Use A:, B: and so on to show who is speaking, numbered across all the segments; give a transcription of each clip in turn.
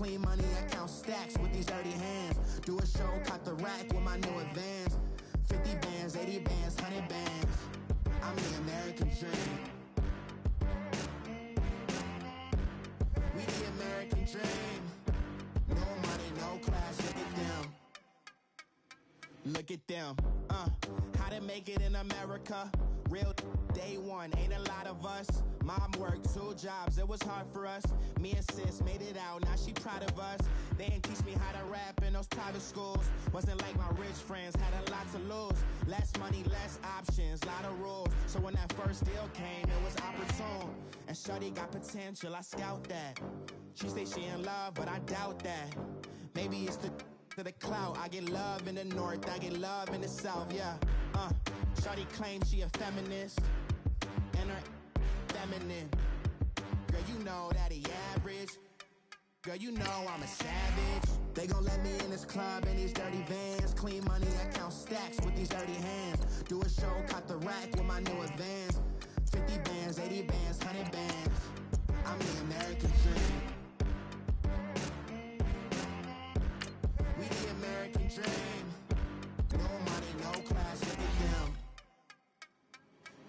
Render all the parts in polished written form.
A: clean money, I count stacks with these dirty hands. Do a show, caught the rack with my new advance. 50 bands, 80 bands, 100 bands. I'm the American dream. We the American dream. No money, no class, look at them. Look at them, how to make it in America. Real day one, ain't a lot of us. Mom worked 2 jobs, it was hard for us. Me and sis made it out, now she proud of us. They didn't teach me how to rap in those private schools. Wasn't like my rich friends, had a lot to lose. Less money, less options, lot of rules. So when that first deal came, it was opportune. And shorty got potential, I scout that. She say she in love, but I doubt that. Maybe it's to the clout. I get love in the north, I get love in the south, yeah. Shawty claims she a feminist, and her feminine. Girl, you know that he average. Girl, you know I'm a savage. They gon' let me in this club in these dirty vans. Clean money, I count stacks with these dirty hands. Do a show, caught the rack with my new advance. 50 bands, 80 bands, 100 bands. I'm the American dream. We the American dream. No money, no class, look at them.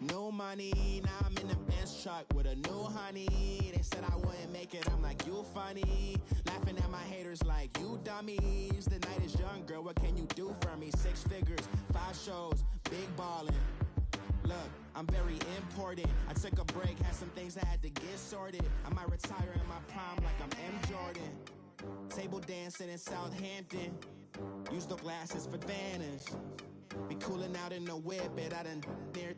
A: No money, now I'm in the Benz truck with a new honey. They said I wouldn't make it, I'm like, you funny. Laughing at my haters like, you dummies. The night is young, girl, what can you do for me? 6 figures, 5 shows, big ballin'. Look, I'm very important. I took a break, had some things I had to get sorted. I might retire in my prime like I'm M. Jordan. Table dancing in Southampton. Use the glasses for Vanish. Be cooling out in the whip, but I done near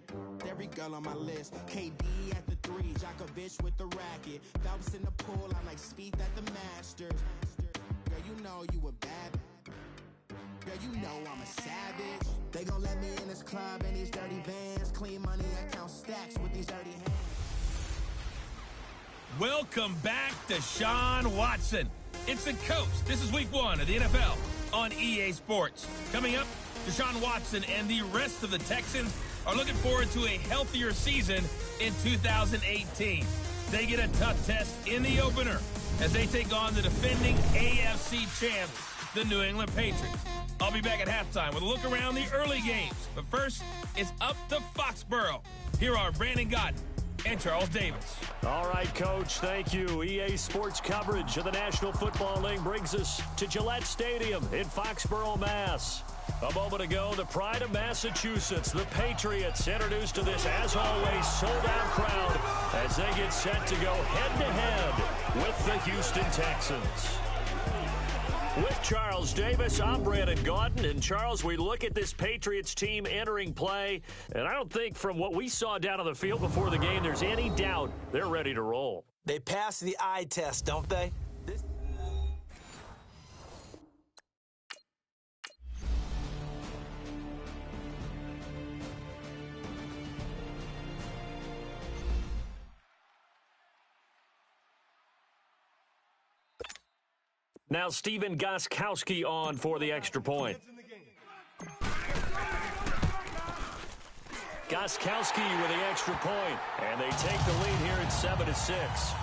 A: every girl on my list. KD at the 3, Djokovic with the racket. Phelps in the pool, I'm like Speed at the Masters. Girl, you know you a bad. Girl, you know I'm a savage. They gon' let me in this club in these dirty vans. Clean money, I count stacks with these dirty hands.
B: Welcome back to Sean Watson. It's the coach. This is week 1 of the NFL on EA Sports. Coming up, Deshaun Watson and the rest of the Texans are looking forward to a healthier season in 2018. They get a tough test in the opener as they take on the defending AFC champs, the New England Patriots. I'll be back at halftime with a look around the early games. But first, it's up to Foxborough. Here are Brandon Gott and Charles Davis.
C: All right, Coach, thank you. EA Sports coverage of the National Football League brings us to Gillette Stadium in Foxborough, Mass. A moment ago, the pride of Massachusetts, the Patriots, introduced to this, as always, sold-out crowd as they get set to go head-to-head with the Houston Texans. With Charles Davis, I'm Brandon Gaudin. And, Charles, we look at this Patriots team entering play, and I don't think from what we saw down on the field before the game there's any doubt they're ready to roll.
D: They pass the eye test, don't they?
C: Now Stephen Gostkowski on for the extra point. Gostkowski with the extra point, and they take the lead here at 7-6.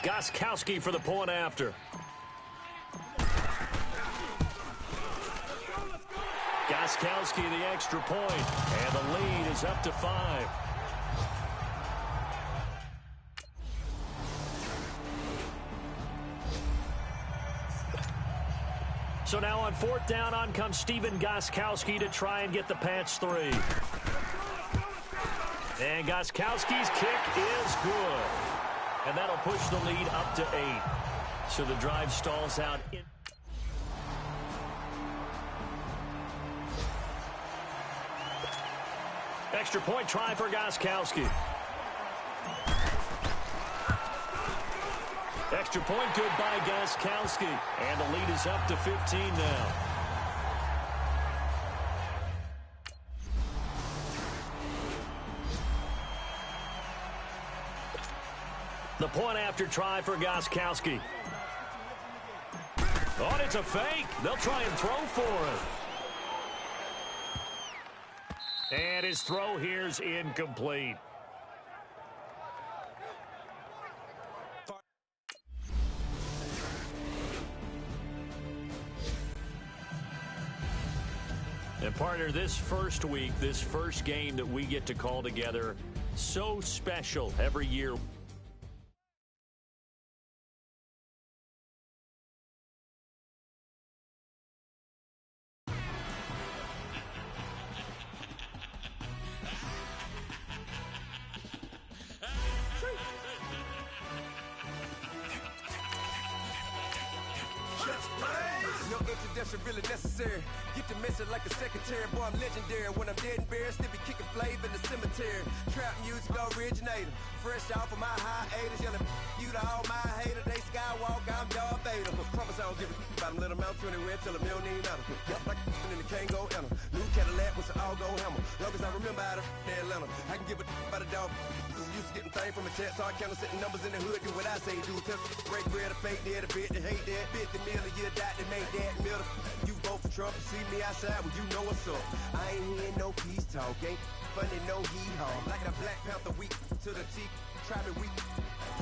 C: Gostkowski for the point after. Gostkowski the extra point, and the lead is up to 5. So now on 4th down, on comes Stephen Gostkowski to try and get the Pats 3. And Gostkowski's kick is good. And that'll push the lead up to 8. So the drive stalls out. Extra point try for Gostkowski. Extra point good by Gostkowski. And the lead is up to 15 now. The point after try for Gostkowski. Oh, and it's a fake. They'll try and throw for it. And his throw here's incomplete. And partner, this first week, this first game that we get to call together, so special every year.
E: No introduction really necessary. Get the message like a secretary. Boy, I'm legendary. When I'm dead and buried, still be kicking flavor in the cemetery. Trap music originator. Fresh off of my hiatus. Yelling you to all my haters. They skywalk, I'm Darth Vader. Promise I don't give a about them. Let them out 20 red till them don't need matter. Yup, like and the can't go enter. New Cadillac with an all-gold hammer. Long as I remember out of Atlanta. I can give a about a dog. Used to getting things from a text, so I count setting numbers in the hood. Do what I say, do. Tell break bread or fake dead, a bit to hate that. 50 million, you died to make that middle. You vote for Trump, you see me outside, well, you know what's up. I ain't hearing no peace talk, ain't funny, no hee-haw. Like a Black Panther week to the teeth, try me weak.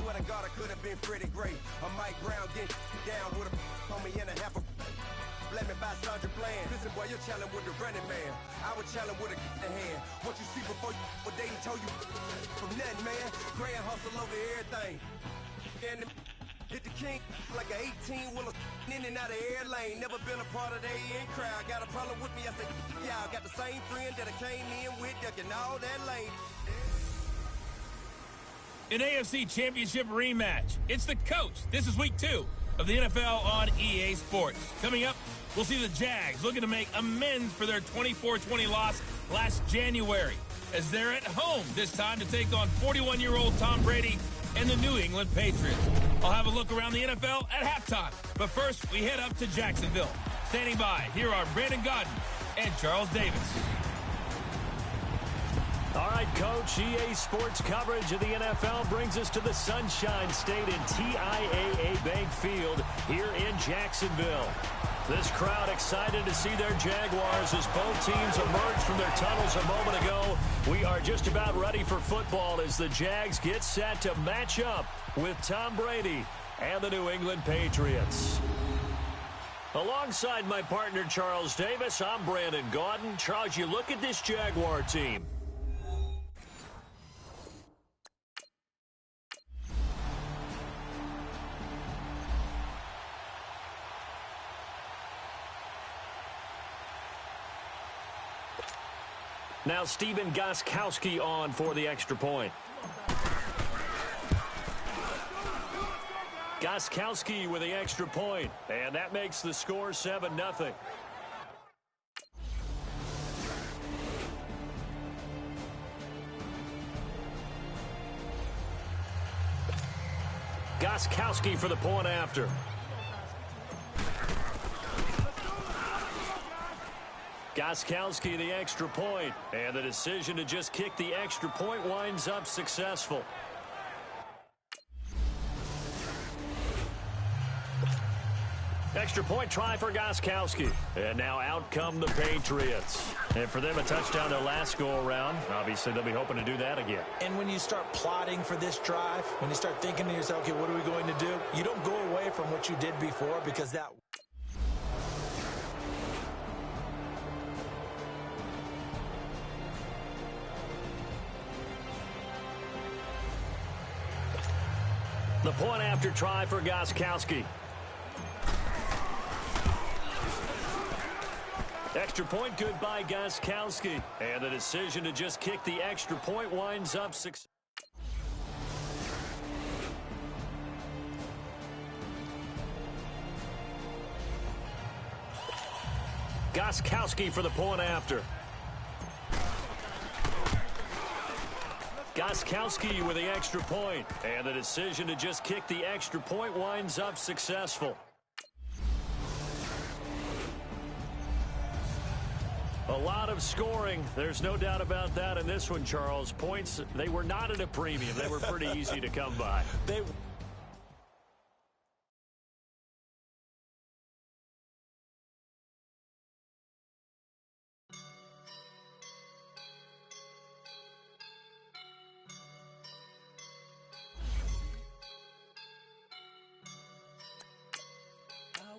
E: Swear to God, I could have been Freddie Gray. Or Mike Brown getting down with a homie and a half a. Let me buy Sandra Bland. Listen, boy, you're challenging with the running man. I would challenge with a in hand. What you see before you, what they told you from nothing, man. Grand hustle over everything. And hit the king like an 18-wheeler in and out of air lane. Never been a part of the in crowd. Got a problem with me? I said, yeah, I got the same friend that I came in with, ducking all that lane.
B: An AFC Championship rematch. It's the coach. This is week 2 of the NFL on EA Sports. Coming up, we'll see the Jags looking to make amends for their 24-20 loss last January as they're at home this time to take on 41-year-old Tom Brady and the New England Patriots. I'll have a look around the NFL at halftime. But first, we head up to Jacksonville. Standing by, here are Brandon Godden and Charles Davis.
C: All right, Coach, EA Sports coverage of the NFL brings us to the Sunshine State in TIAA Bank Field here in Jacksonville. This crowd excited to see their Jaguars as both teams emerged from their tunnels a moment ago. We are just about ready for football as the Jags get set to match up with Tom Brady and the New England Patriots. Alongside my partner, Charles Davis, I'm Brandon Gaudin. Charles, you look at this Jaguar team. Now Stephen Gostkowski on for the extra point. Gostkowski with the extra point, and that makes the score 7-0. Gostkowski for the point after. Gostkowski the extra point, and the decision to just kick the extra point winds up successful. Extra point try for Gostkowski. And now out come the Patriots. And for them, a touchdown their last go-around. Obviously, they'll be hoping to do that again.
D: And when you start plotting for this drive, when you start thinking to yourself, okay, what are we going to do? You don't go away from what you did before because that...
C: The point after try for Gostkowski. Extra point good by Gostkowski. And the decision to just kick the extra point winds up 6. Gostkowski for the point after. Gostkowski with the extra point. And the decision to just kick the extra point winds up successful. A lot of scoring. There's no doubt about that in this one, Charles. Points, they were not at a premium. They were pretty easy to come by.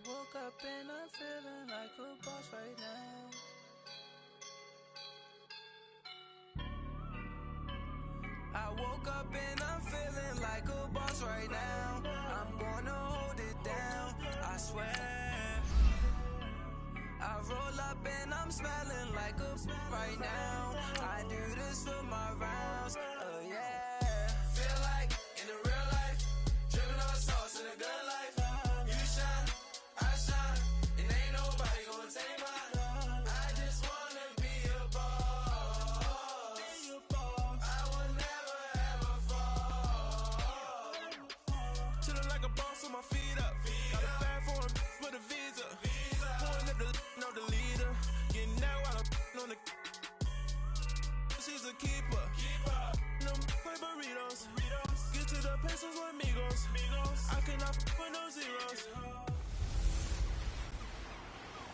F: woke up and I'm feeling like a boss right now. I woke up and I'm feeling like a boss right now. I'm gonna hold it down, I swear. I roll up and I'm smelling like a right now. I do this for my rounds, oh yeah. Feel like in the real life, dripping on sauce in a good life. You shine, I shine, and ain't nobody gonna take mine. I just wanna be a boss. I will never ever fall. Chillin' like a boss with my feet up. Got a bag for him with a visa. Pulling up the know the leader. Getting that while I'm on the. She's a keeper. No play burritos. Get to the pesos with amigos. I cannot with no zeros.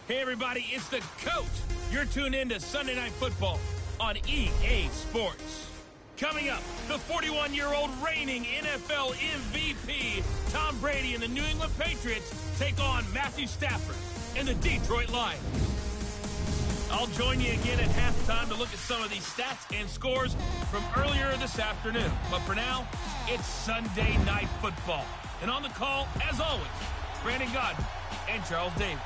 B: Hey everybody, it's the coach. You're tuned in to Sunday Night Football on EA Sports. Coming up, the 41-year-old reigning NFL MVP, Tom Brady and the New England Patriots take on Matthew Stafford and the Detroit Lions. I'll join you again at halftime to look at some of these stats and scores from earlier this afternoon. But for now, it's Sunday Night Football. And on the call, as always, Brandon Godden and Charles Davis.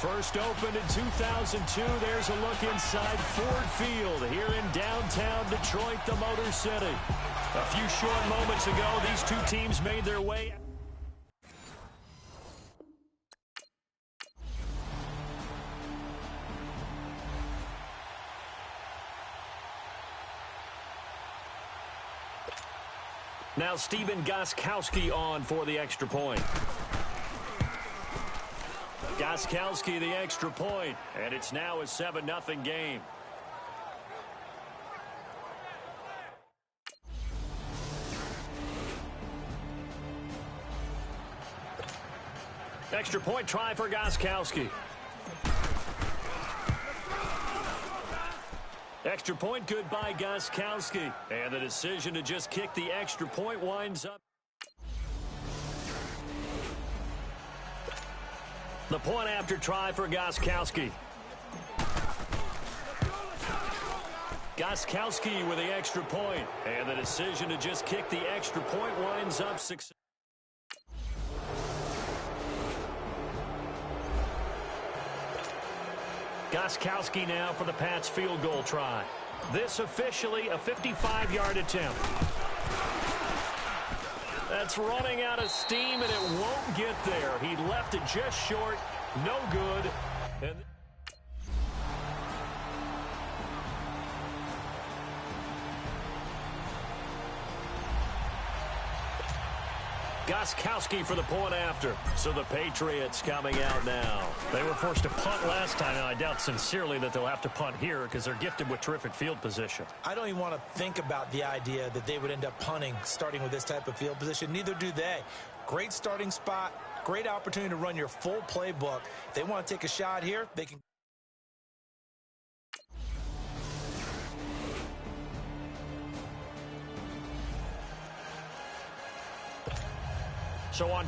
C: First opened in 2002. There's a look inside Ford Field here in downtown Detroit, the Motor City. A few short moments ago, these two teams made their way. Now Stephen Gostkowski on for the extra point. Gostkowski the extra point, and it's now a 7-0 game. Extra point try for Gostkowski. Extra point good by Gostkowski. And the decision to just kick the extra point winds up. The point after try for Gostkowski. Gostkowski with the extra point. And the decision to just kick the extra point winds up 6. Gostkowski now for the Pats field goal try. This officially a 55-yard attempt. That's running out of steam, and it won't get there. He left it just short. No good. And Gostkowski for the point after. So the Patriots coming out now.
G: They were forced to punt last time, and I doubt sincerely that they'll have to punt here because they're gifted with terrific field position.
D: I don't even want to think about the idea that they would end up punting starting with this type of field position. Neither do they. Great starting spot, great opportunity to run your full playbook. If they want to take a shot here, they can.
G: So on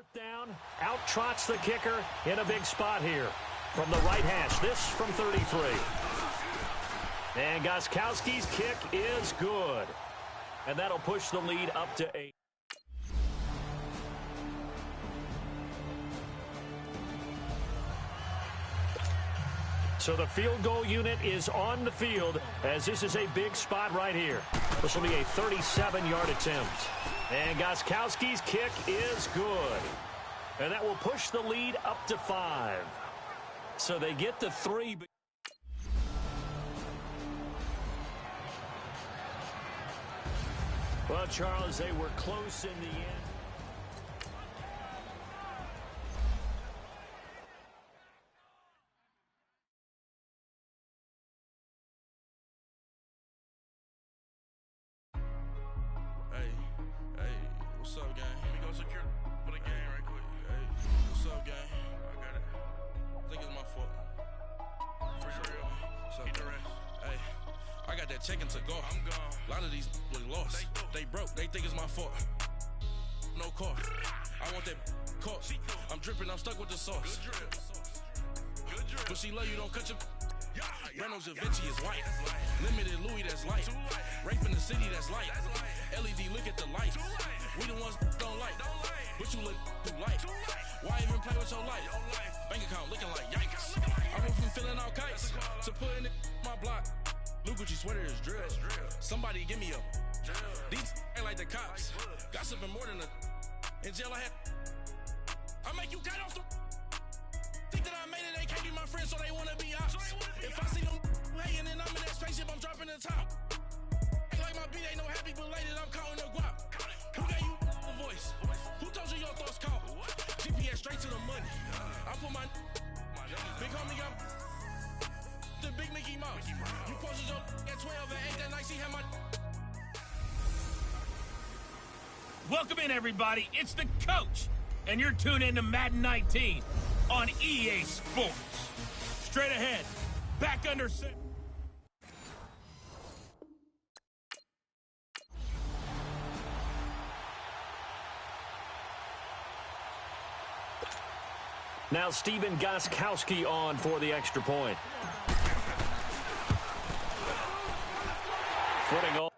C: 4th down, out trots the kicker in a big spot here. From the right hash, this from 33. And Gostkowski's kick is good. And that'll push the lead up to 8. So the field goal unit is on the field as this is a big spot right here. This will be a 37-yard attempt. And Gostkowski's kick is good. And that will push the lead up to 5. So they get the 3. Well, Charles, they were close in the end.
H: What's up, gang? Let me go secure for the game right quick. Hey, what's up, gang? I got it. I think it's my fault. For real. What's up? Keep the rest. Hey, I got that checking to go. I'm gone. A lot of these look lost. They broke. They think it's my fault. No car. I want that caught. I'm dripping. I'm stuck with the sauce. Good drip. Good drip. But she love you. Don't cut your... Reynolds Da Vinci is white. Limited Louis, that's light. Rape in the city, that's light. LED, look at the light. We the ones don't like. But you look too light. Why even play with your life? Bank account looking like yikes. I went from feeling all kites to putting it in my block. Blue Gucci sweater is drill. Somebody give me a. These ain't like the cops. Gossiping more than a. In jail I had. I make you cut off the. Think that I made it, they can't be my friends, so they wanna be ops. If I see them hating and I'm in that spaceship, I'm dropping the top. Ain't like my beat ain't no happy belated, I'm counting the guap. Who gave you a voice? Who told you your thoughts count? GPS straight to the money. I put my big homie got the big Mickey Mouse. You posted your at 12 and 8 that night, see how my...
B: Welcome in, everybody. It's the coach, and you're tuned in to Madden 19 on EA Sports. Straight ahead, back under center.
C: Now Stephen Gostkowski on for the extra point. Footing on.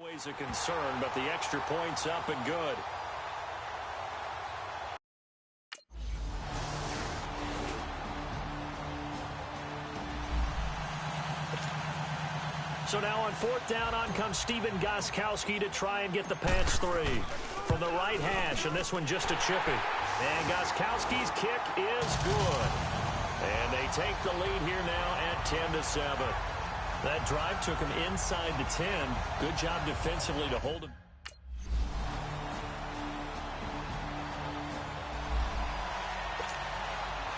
C: Always a concern, but the extra point's up and good. So now on fourth down, on comes Stephen Gostkowski to try and get the patch 3 from the right hash, and this one just a chippy. And Gostkowski's kick is good. And they take the lead here now at 10-7. That drive took him inside the 10. Good job defensively to hold him.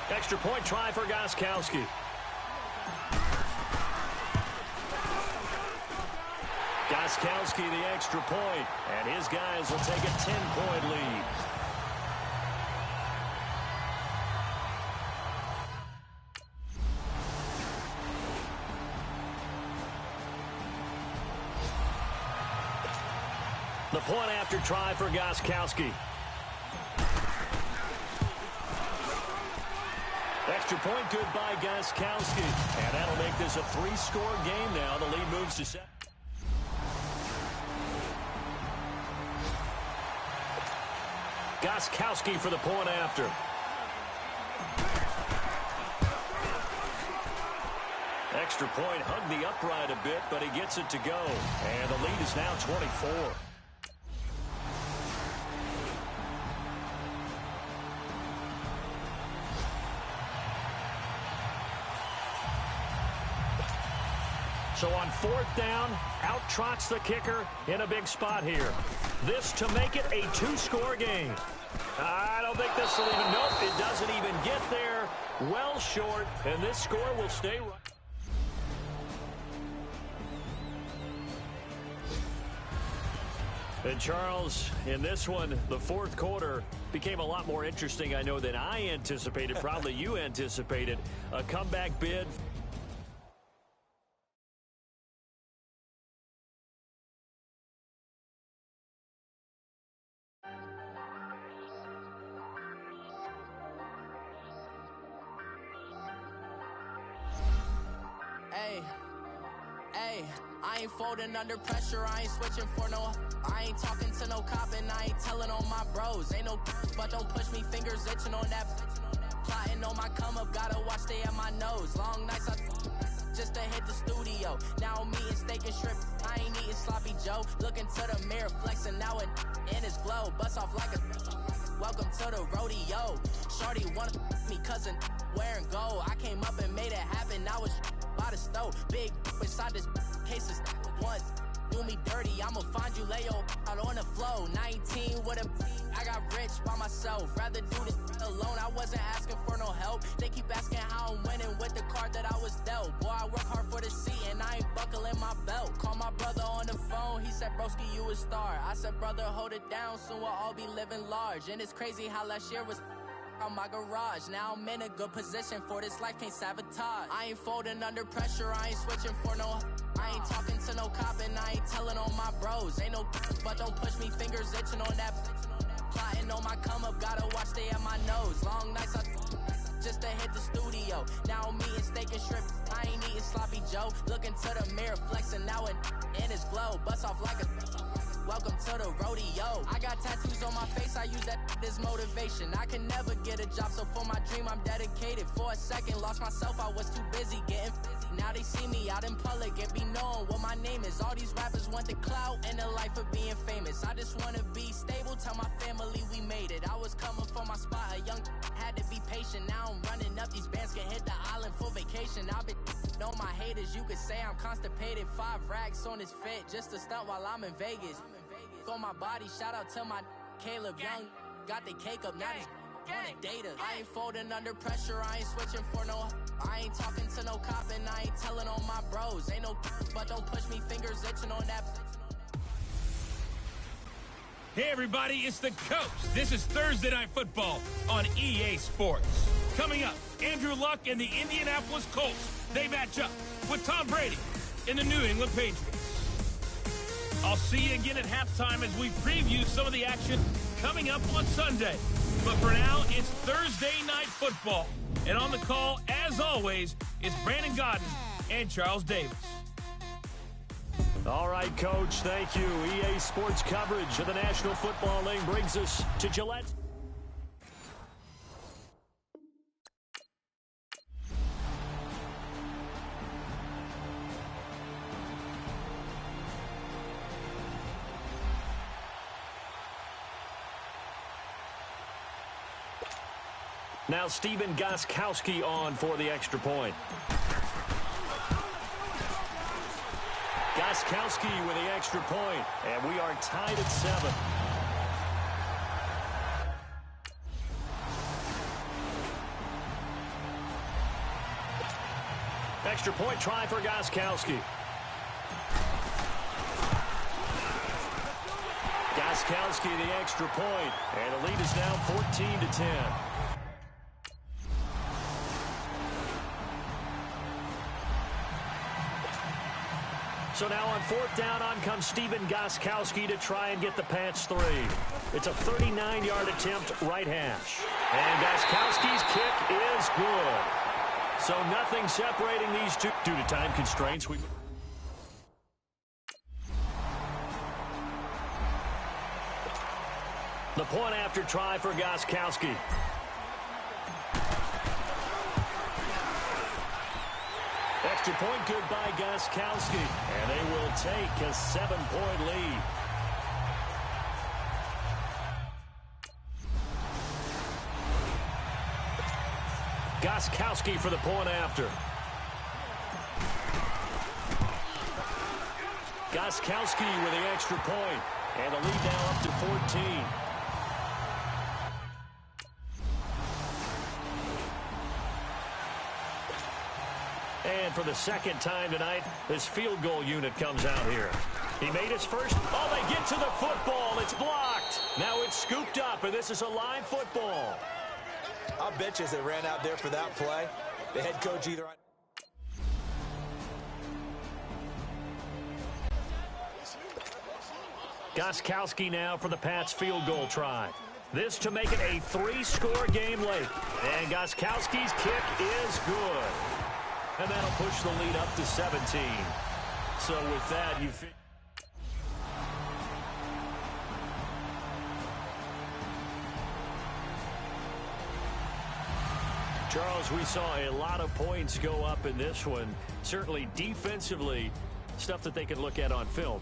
C: Extra point try for Gostkowski. Gostkowski the extra point, and his guys will take a 10-point lead. The point after try for Gostkowski. Extra point good by Gostkowski, and that'll make this a 3-score game now. The lead moves to 7. Gostkowski for the point after. Extra point hugged the upright a bit, but he gets it to go. And the lead is now 24. So on fourth down, out trots the kicker in a big spot here. This to make it a 2-score game. I don't think this will even, nope, it doesn't even get there. Well short, and this score will stay right. And Charles, in this one, the fourth quarter became a lot more interesting, I know, than I anticipated. Probably you anticipated. A comeback bid.
F: Hey, I ain't folding under pressure, I ain't switching for no. I ain't talking to no cop and I ain't telling on my bros. Ain't no but don't push me, fingers itching on that. Plotting on my come up, gotta watch stay at my nose. Long nights just to hit the studio. Now I'm eating steak and shrimp, I ain't eating sloppy Joe. Looking to the mirror, flexing now it in his glow. Bust off like a welcome to the rodeo. Shorty wanna me cousin wearing gold. I came up and made it happen, I was by the stove. Big inside this case of once. Do me dirty, I'ma find you, lay your out on the flow. 19 with a I got rich by myself. Rather do this alone, I wasn't asking for no help. They keep asking how I'm winning with the card that I was dealt. Boy, I work hard for the seat and I ain't buckling my belt. Call my brother on the phone, he said, broski, you a star. I said, brother, hold it down, soon we'll all be living large. And it's crazy how last year was on my garage. Now I'm in a good position for this life, can't sabotage. I ain't folding under pressure, I ain't switching for no. I ain't talking to no cop and I ain't telling on my bros. Ain't no but don't push me, fingers itching on that. Plotting on my come up, gotta watch stay at my nose. Long nights just to hit the studio. Now I'm eating steak and shrimp, I ain't eating sloppy Joe. Looking to the mirror, flexing now it in his glow. Bust off like a welcome to the rodeo. I got tattoos on my face, I use that as motivation. I can never get a job, so for my dream I'm dedicated. For a second, lost myself, I was too busy getting busy. Now they see me out in public and be knowing what my name is. All these rappers want the clout and the life of being famous. I just wanna be stable, tell my family we made it. I was coming for my spot, a young had to be patient. Now I'm running up, these bands can hit the island for vacation. I've been know my haters, you could say I'm constipated. 5 racks on his fit, just to stunt while I'm in Vegas. On my body, shout out to my Caleb Young. Got the cake up, now he's on a data. I ain't folding under pressure, I ain't switching for no. I ain't talking to no cop and I ain't telling on my bros. Ain't no but don't push me, fingers itching on that.
B: Hey everybody, it's the Coach. This is Thursday Night Football on EA Sports. Coming up, Andrew Luck and the Indianapolis Colts. They match up with Tom Brady and the New England Patriots. I'll see you again at halftime as we preview some of the action coming up on Sunday. But for now, it's Thursday Night Football. And on the call, as always, is Brandon Godden and Charles Davis.
C: All right, Coach, thank you. EA Sports coverage of the National Football League brings us to Gillette. Now Stephen Gostkowski on for the extra point. Gostkowski with the extra point, and we are tied at 7. Extra point try for Gostkowski. Gostkowski the extra point, and the lead is now 14-10. So now on 4th down, on comes Stephen Gostkowski to try and get the Pats 3. It's a 39-yard attempt, right hash. And Gostkowski's kick is good. So nothing separating these two due to time constraints. The point after try for Gostkowski. Extra point good by Gostkowski, and they will take a 7-point lead. Gostkowski for the point after. Gostkowski with the extra point, and the lead now up to 14. And for the second time tonight, this field goal unit comes out here. He made his first. Oh, they get to the football. It's blocked. Now it's scooped up, and this is a live football.
D: I'll bet you as they ran out there for that play, the head coach either...
C: Gostkowski now for the Pats field goal try. This to make it a 3-score game late. And Gostkowski's kick is good. And that'll push the lead up to 17. So with that, Charles, we saw a lot of points go up in this one. Certainly defensively, stuff that they can look at on film.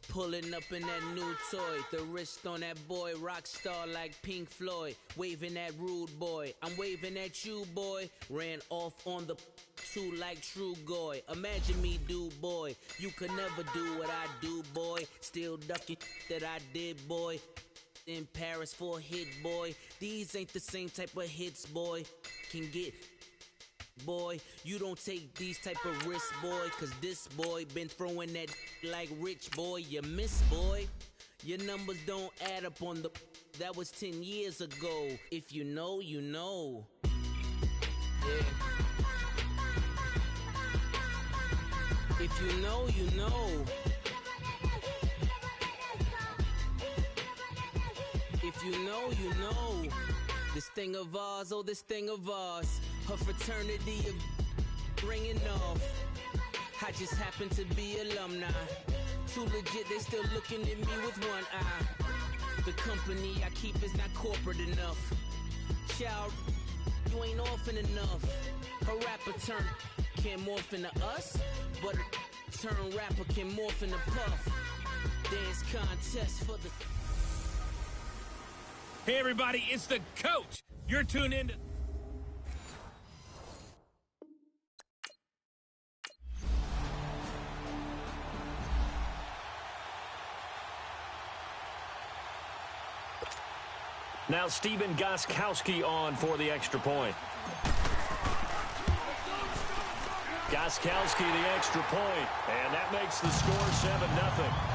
I: Pulling up in that new toy, the wrist on that boy, rock star like Pink Floyd, waving at rude boy, I'm waving at you boy, ran off on the two like True Goy, imagine me do boy, you could never do what I do boy, still ducking that I did boy, in Paris for a hit boy, these ain't the same type of hits boy, can get... Boy, you don't take these type of risks, boy, cause this boy been throwing that like rich boy, you miss, boy. Your numbers don't add up on the... That was 10 years ago. If you know, you know. Yeah. If you know, you know. If you know, you know. This thing of ours, oh, this thing of ours. Her fraternity of ringing off. I just happen to be alumni. Too legit, they still looking at me with one eye. The company I keep is not corporate enough. Child, you ain't orphan enough. A rapper turn can't morph into us, but a turn rapper can morph into Puff. Dance contest for the...
B: Hey, everybody, it's the coach. You're tuned in to...
C: Now Stephen Gostkowski on for the extra point. Gostkowski the extra point, and that makes the score 7-0.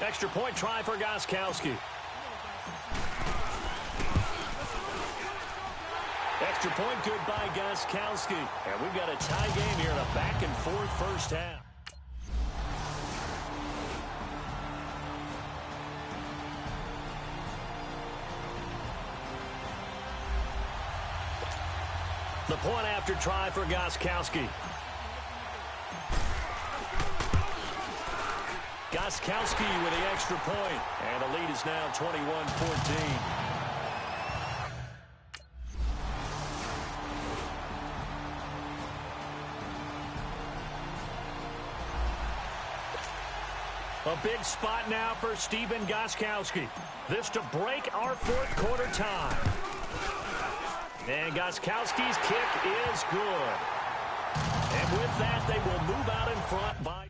C: Extra point try for Gostkowski. Extra point good by Gostkowski. And we've got a tie game here in a back-and-forth first half. The point after try for Gostkowski. Gostkowski with the extra point. And the lead is now 21-14. A big spot now for Stephen Gostkowski. This to break our fourth quarter tie. And Gostkowski's kick is good. And with that, they will move out in front by...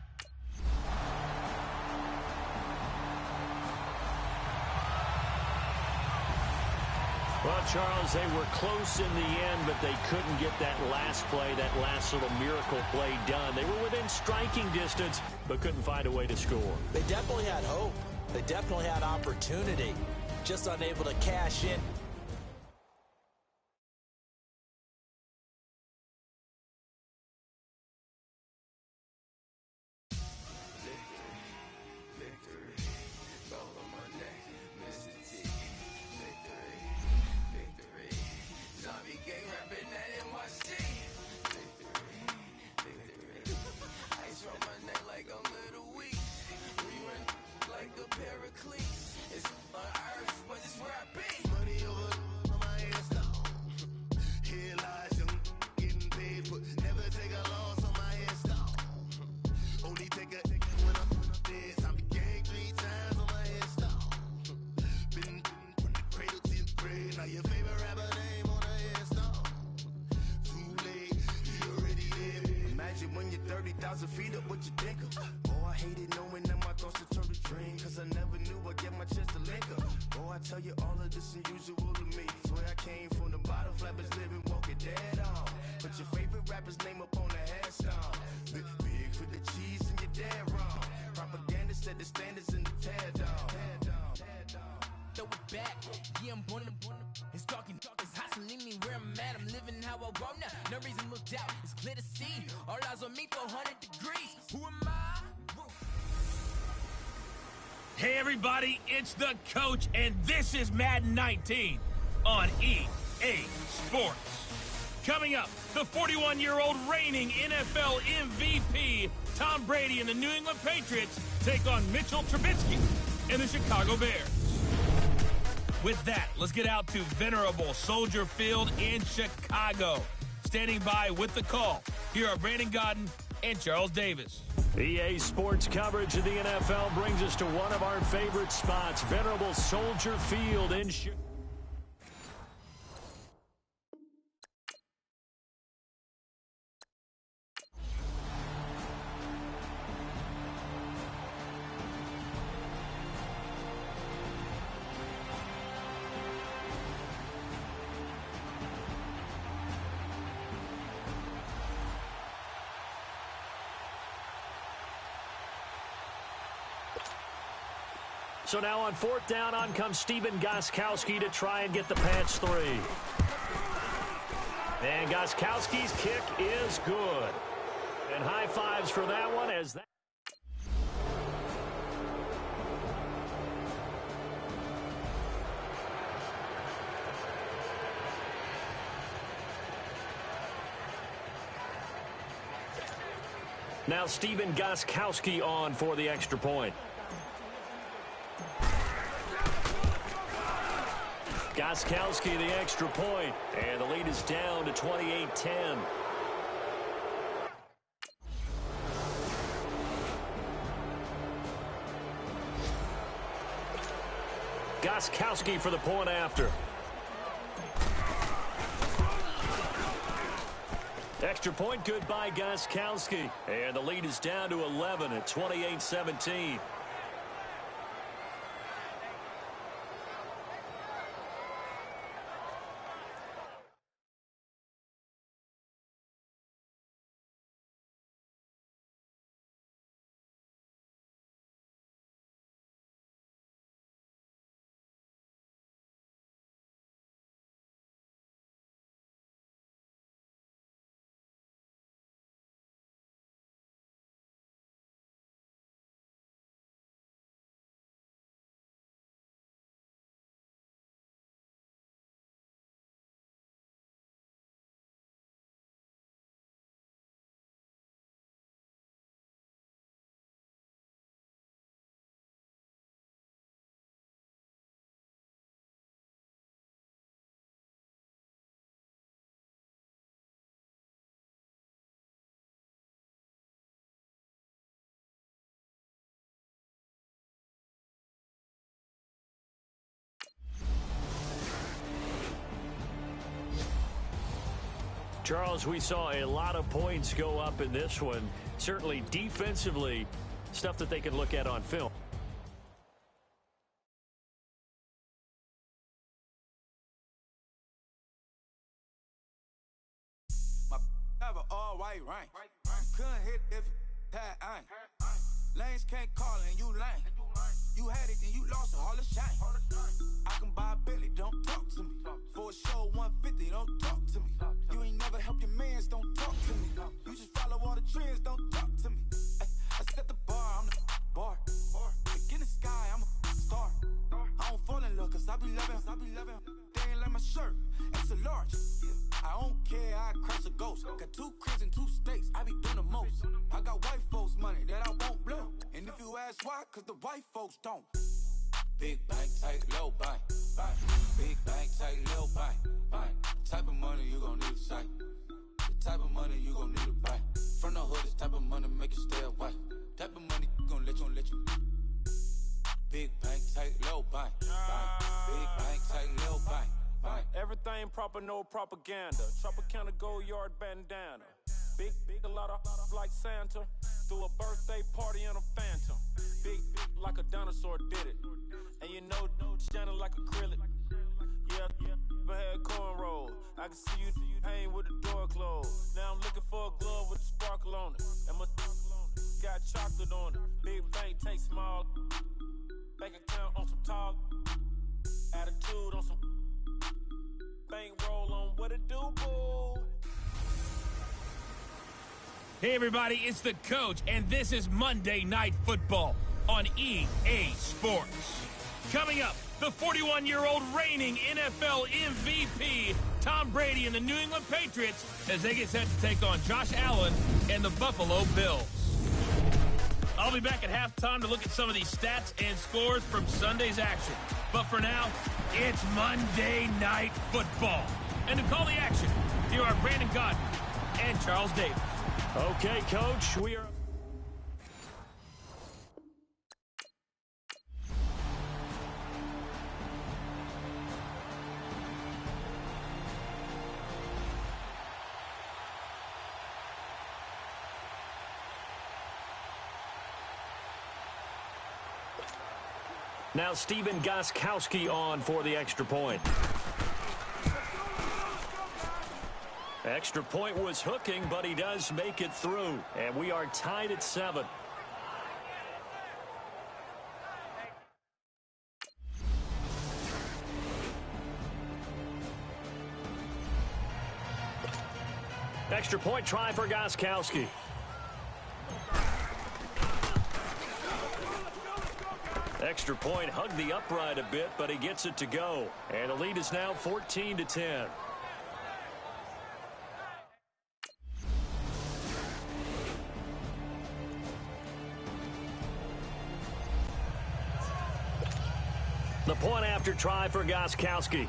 C: Well, Charles, they were close in the end, but they couldn't get that last play, that last little miracle play done. They were within striking distance, but couldn't find a way to score.
D: They definitely had hope. They definitely had opportunity. Just unable to cash in.
A: Feet up what you think of. Oh, I hated knowing that my thoughts would turn to dream, cause I never knew I'd get my chance to link up. Oh, I tell you all of this unusual to me. Swear I came from the bottom, flappers living, walking dead on. Put your favorite rapper's name up on the headstone. Big for the cheese and you're dead wrong. Propaganda set the standards in the tear down.
F: Throw it back, yeah, I'm born to it's talking, it's hot, so leave me where I'm at. I'm living how I want now. No reason to look out, it's clear to see. All eyes on me, 400 degrees. Who am I?
B: Hey, everybody, it's the coach, and this is Madden 19 on EA Sports. Coming up, the 41-year-old reigning NFL MVP, Tom Brady and the New England Patriots take on Mitchell Trubisky and the Chicago Bears. With that, let's get out to venerable Soldier Field in Chicago. Standing by with the call, here are Brandon Godden and Charles Davis.
C: EA Sports coverage of the NFL brings us to one of our favorite spots, venerable Soldier Field in Chicago. So now on fourth down, on comes Stephen Gostkowski to try and get the Pats 3. And Gostkowski's kick is good. And high fives for that one as that. Now Stephen Gostkowski on for the extra point. Gostkowski the extra point, and the lead is down to 28-10. Gostkowski for the point after. Extra point good by Gostkowski, and the lead is down to 11 at 28-17. Charles, we saw a lot of points go up in this one. Certainly defensively, stuff that they can look at on film.
J: My have an all-white rank. Couldn't hit if that ain't. Lanes can't call and you lame. You had it and you lost it, all the shame. I can buy a Billy, don't talk to me. For a show 150, don't talk to me. You ain't never helped your mans, don't talk to me. You just follow all the trends, don't talk to me. I set the bar, I'm the bar. Like in the sky, I'm a star. I don't fall in love, cause I be loving. They ain't like my shirt, it's a large. I don't care, I crash a ghost. Got 2 cribs and 2 states, I be doing the most. I got white folks money that I won't blow. And if you ask why, cause the white folks don't. Big bank, tight, low bank. Big bank, tight, low bank. Type of money you gon' need to sight. The type of money you gon' need to buy. From the hood, this type of money make you stay away. Type of money gon' let you. Big bank, tight, low bank. Big bank, tight, low bank.
K: Everything proper, no propaganda. Tropicana gold yard bandana. Big, a lot of like Santa. Threw a birthday party in a phantom. Big like a dinosaur did it. And you know, shining like acrylic. Yeah, I had cornrow. I can see you hang with the door closed. Now I'm looking for a glove with a sparkle on it. And my got chocolate on it. Big bank take small. Bank account on some tall. Attitude on some. Bankroll on what it do, boo.
B: Hey, everybody, it's the coach, and this is Monday Night Football on EA Sports. Coming up, the 41-year-old reigning NFL MVP, Tom Brady and the New England Patriots, as they get set to take on Josh Allen and the Buffalo Bills. I'll be back at halftime to look at some of these stats and scores from Sunday's action. But for now, it's Monday Night Football. And to call the action, here are Brandon Godden and Charles Davis.
C: Okay, Coach, we are... Now Stephen Gostkowski on for the extra point. Extra point was hooking, but he does make it through. And we are tied at 7. Extra point try for Gostkowski. Extra point hugged the upright a bit, but he gets it to go. And the lead is now 14-10. The point after try for Gostkowski.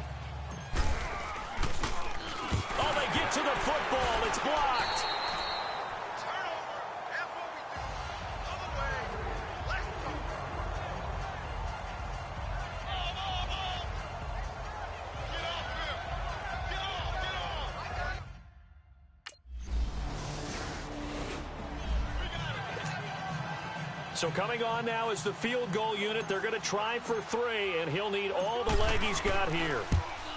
C: Oh, they get to the football. It's blocked. So coming on now is the field goal unit. They're going to try for 3, and he'll need all the leg he's got here.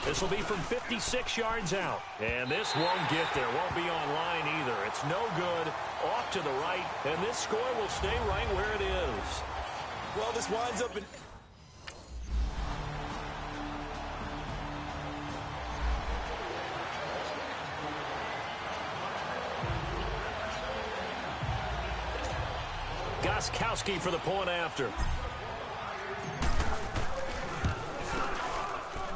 C: This will be from 56 yards out. And this won't get there. Won't be on line either. It's no good. Off to the right. And this score will stay right where it is.
D: Well, this winds up in...
C: Gostkowski for the point after.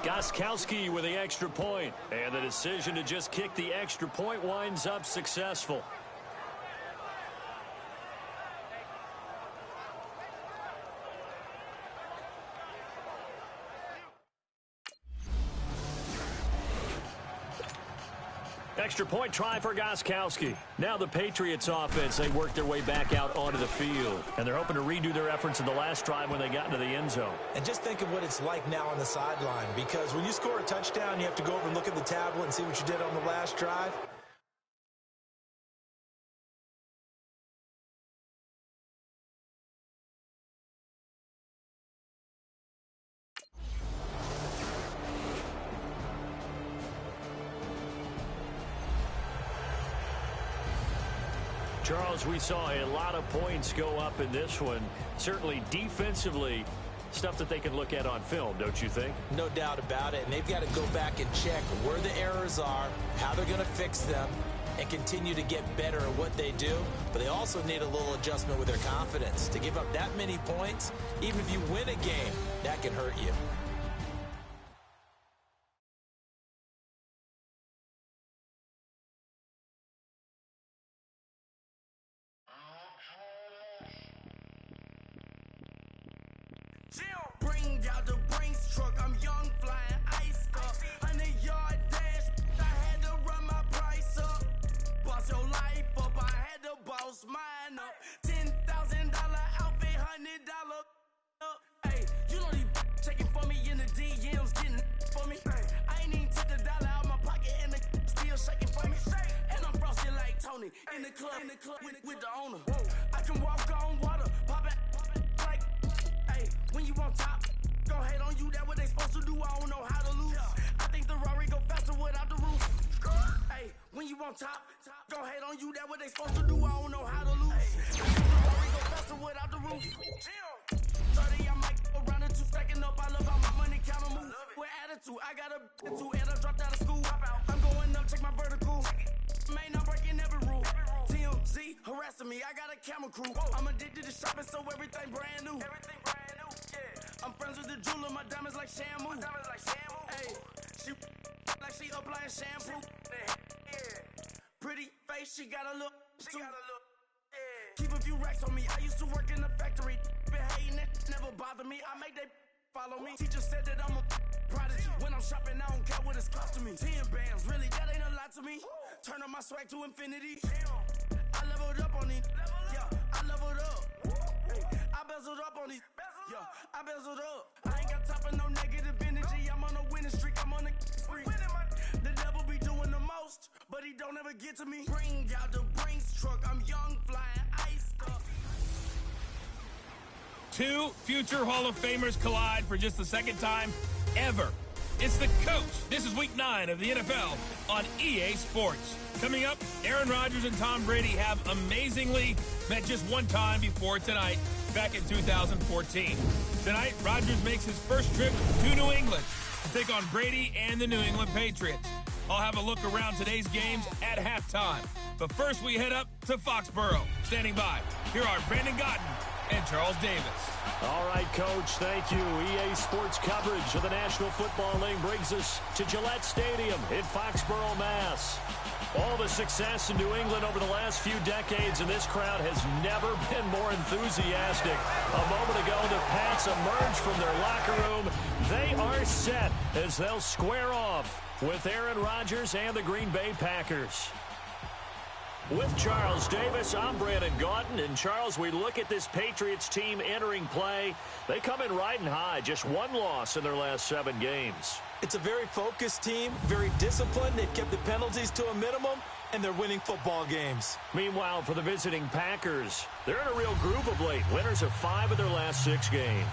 C: Gostkowski with the extra point. And the decision to just kick the extra point winds up successful. Extra point try for Gostkowski. Now the Patriots offense, they work their way back out onto the field. And they're hoping to redo their efforts in the last drive when they got into the end zone.
D: And just think of what it's like now on the sideline, because when you score a touchdown, you have to go over and look at the tablet and see what you did on the last drive.
C: Charles, we saw a lot of points go up in this one. Certainly defensively, stuff that they can look at on film, don't you think?
D: No doubt about it. And they've got to go back and check where the errors are, how they're going to fix them, and continue to get better at what they do. But they also need a little adjustment with their confidence. To give up that many points, even if you win a game, that can hurt you.
F: Bring out the Brinks truck, I'm young, flying ice up. 100-yard dash, I had to run my price up. Boss your life up, I had to boss mine up. $10,000 outfit, $100 up. Hey, you know these checking for me in the DMs, getting for me. I ain't even took the dollar out my pocket and the still shaking for me. And I'm frosted like Tony in the club with the owner. I can walk on water, pop it like. When you on top, go hate on you, that what they supposed to do, I don't know how to lose. I think the Rari go faster without the roof. Hey, when you on top, go hate on you, that what they supposed to do, I don't know how to lose. I think the Rari go faster without the roof. 30, I might go around and two stacking up, I love how my money counter move. With attitude, I got a two and I dropped out of school. I'm going up, check my vertical. Man, I'm breaking every rule. TMZ harassing me, I got a camera crew. I'm addicted to shopping, so everything brand new. I'm friends with the jeweler, my diamonds like Shamu. Hey, she like she applying shampoo. Pretty face, she got a look. Keep a few racks on me. I used to work in the factory. Been hating it, never bother me. I make they follow me. Teacher said that I'm a prodigy. When I'm shopping, I don't care what it's costing me. 10 bands, really, that ain't a lot to me. Turn up my swag to infinity. I leveled up on these. Yeah, I leveled up. Hey, I bezeled up on these. Yeah, I bezeled up. I ain't got time for no negative energy. I'm on a winning streak. I'm on a spree. The devil be doing the most, but he don't ever get to me. Bring out the Brinks truck. I'm young, flying ice up.
B: Two future Hall of Famers collide for just the second time ever. It's the coach. This is week 9 of the NFL on EA Sports. Coming up, Aaron Rodgers and Tom Brady have amazingly met just one time before tonight, back in 2014. Tonight, Rodgers makes his first trip to New England to take on Brady and the New England Patriots. I'll have a look around today's games at halftime. But first, we head up to Foxborough. Standing by, here are Brandon Gotten and Charles Davis.
C: All right, Coach, thank you. EA Sports coverage of the National Football League brings us to Gillette Stadium in Foxborough, Mass. All the success in New England over the last few decades, and this crowd has never been more enthusiastic. A moment ago, the Pats emerged from their locker room. They are set as they'll square off with Aaron Rodgers and the Green Bay Packers. With Charles Davis, I'm Brandon Gaudin. And Charles, we look at this Patriots team entering play. They come in riding high, just one loss in their last 7 games.
D: It's a very focused team, very disciplined. They've kept the penalties to a minimum, and they're winning football games.
C: Meanwhile, for the visiting Packers, they're in a real groove of late. Winners of 5 of their last 6 games.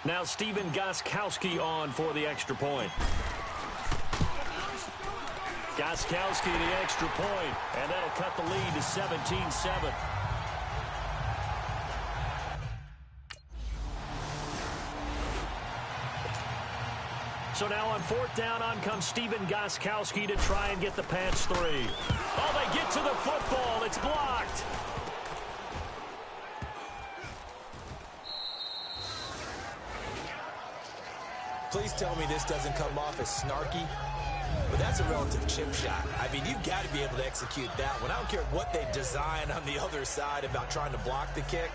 C: Now Stephen Gostkowski on for the extra point. Gostkowski the extra point, and that'll cut the lead to 17-7. So now on fourth down, on comes Stephen Gostkowski to try and get the Pats 3. Oh, they get to the football. It's blocked.
D: Please tell me this doesn't come off as snarky, but that's a relative chip shot. I mean, you've got to be able to execute that one. I don't care what they design on the other side about trying to block the kick.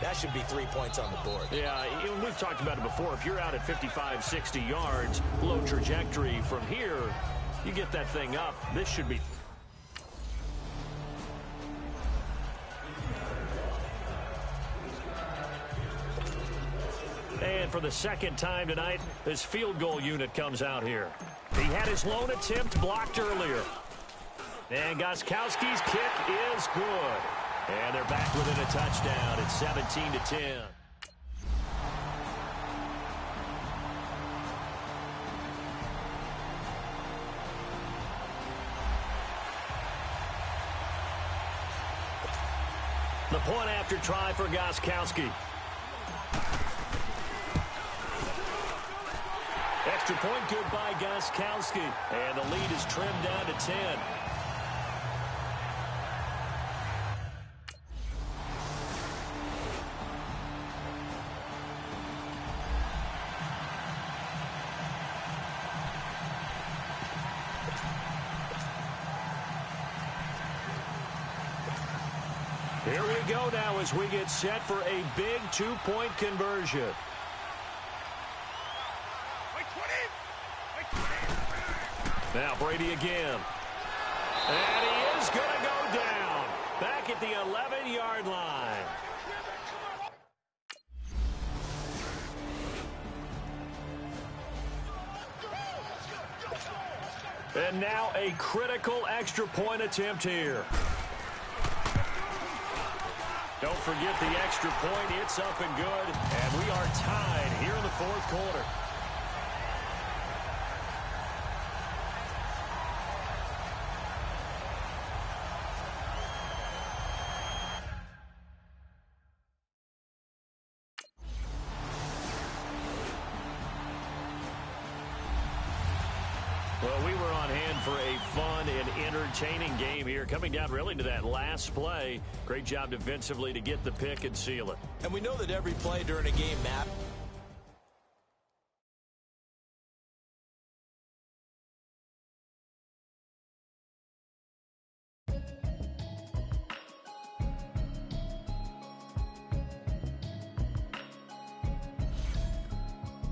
D: That should be 3 points on the board.
C: Yeah, we've talked about it before. If you're out at 55, 60 yards, low trajectory from here, you get that thing up. This should be... And for the second time tonight, this field goal unit comes out here. He had his lone attempt blocked earlier. And Gostkowski's kick is good. And they're back within a touchdown. It's 17-10. The point after try for Gostkowski. Extra point good by Gostkowski. And the lead is trimmed down to 10. Here we go now as we get set for a big two-point conversion. Now Brady again. And he is going to go down. Back at the 11-yard line. And now a critical extra point attempt here. Don't forget the extra point. It's up and good. And we are tied here in the fourth quarter. Well, we were on hand for a fun and entertaining game here. Coming down really to that last play. Great job defensively to get the pick and seal it.
D: And we know that every play during a game matters.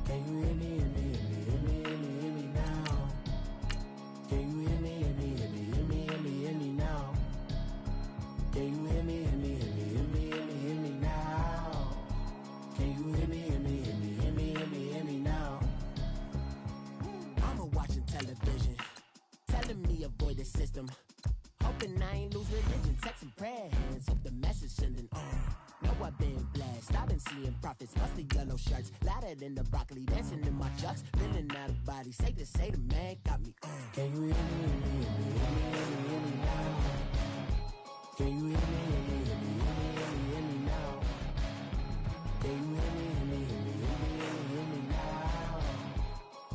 A: Can you hear me, hear me, hear me, hear me, hear me, hear me now? Can you hear me, hear me, hear me, hear me, hear me, hear me now? Can you hear me, hear me, hear me, hear me, hear me, hear me now? Can you hear me, hear me, hear me, hear me, hear me, hear me now? I'm watching television, telling me avoid the system. Hoping I ain't lose religion, texting prayer hands, hope the message sending on. Know I've been blessed, I've been seeing prophets, mustard yellow shirts, louder than the broccoli, dancing in my chucks, feeling out of body, say the man got me on. Can you hear me, hear me, hear me, hear me, hear me, hear me now? Can you hear me, hear me, hear me, hear me, hear me, hear me now?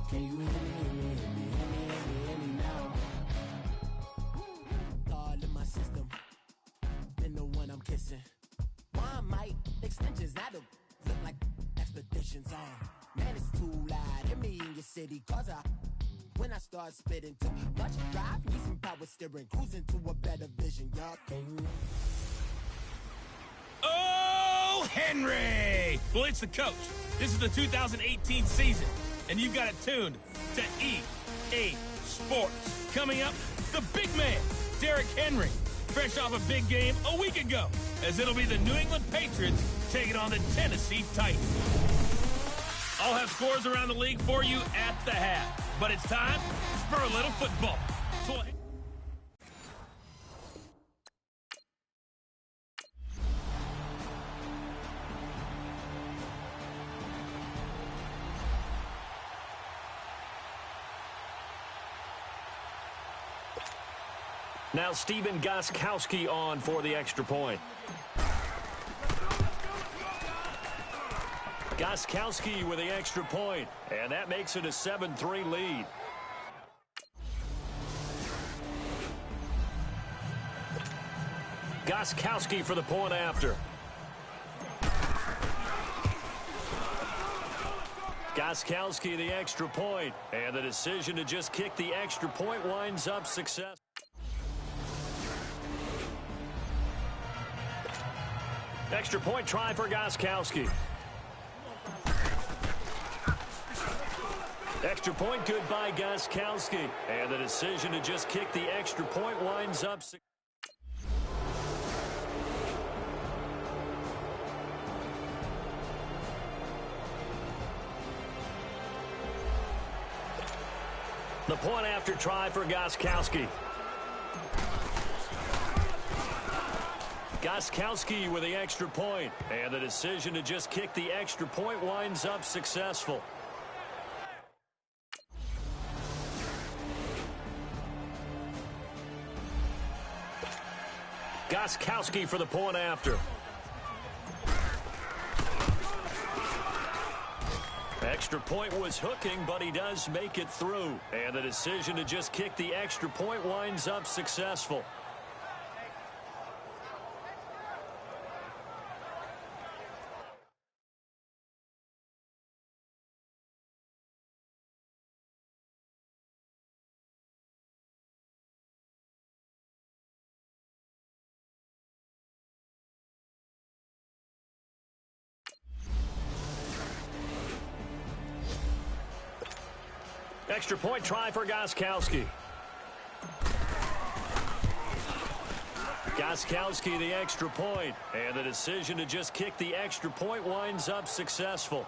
A: Can you hear me, hear me, hear me, hear me, hear me, hear me now? Can you hear me, hear me, hear me, hear me, hear me, hear me now? God in my system, been the one I'm kissing. One might extensions that'll look like expeditions on. Man, it's too loud. Hit me in your city, cause when I start spitting too much drive, need some power steering, cruising to a better vision, y'all. Can you?
B: Oh, Henry! Well, it's the coach. This is the 2018 season, and you've got it tuned to EA Sports. Coming up, the big man, Derrick Henry, fresh off a big game a week ago, as it'll be the New England Patriots taking on the Tennessee Titans. I'll have scores around the league for you at the half, but it's time for a little football. So
C: Now Steven Gostkowski on for the extra point. Gostkowski with the extra point, and that makes it a 7-3 lead. Gostkowski for the point after. Gostkowski the extra point, and the decision to just kick the extra point winds up success. Extra point try for Gostkowski. Extra point good by Gostkowski, and the decision to just kick the extra point winds up success. The point after try for Gostkowski. Gostkowski with the extra point, and the decision to just kick the extra point winds up successful. Gostkowski for the point after. Extra point was hooking, but he does make it through. And the decision to just kick the extra point winds up successful. Extra point try for Gostkowski. Gostkowski the extra point, and the decision to just kick the extra point winds up successful.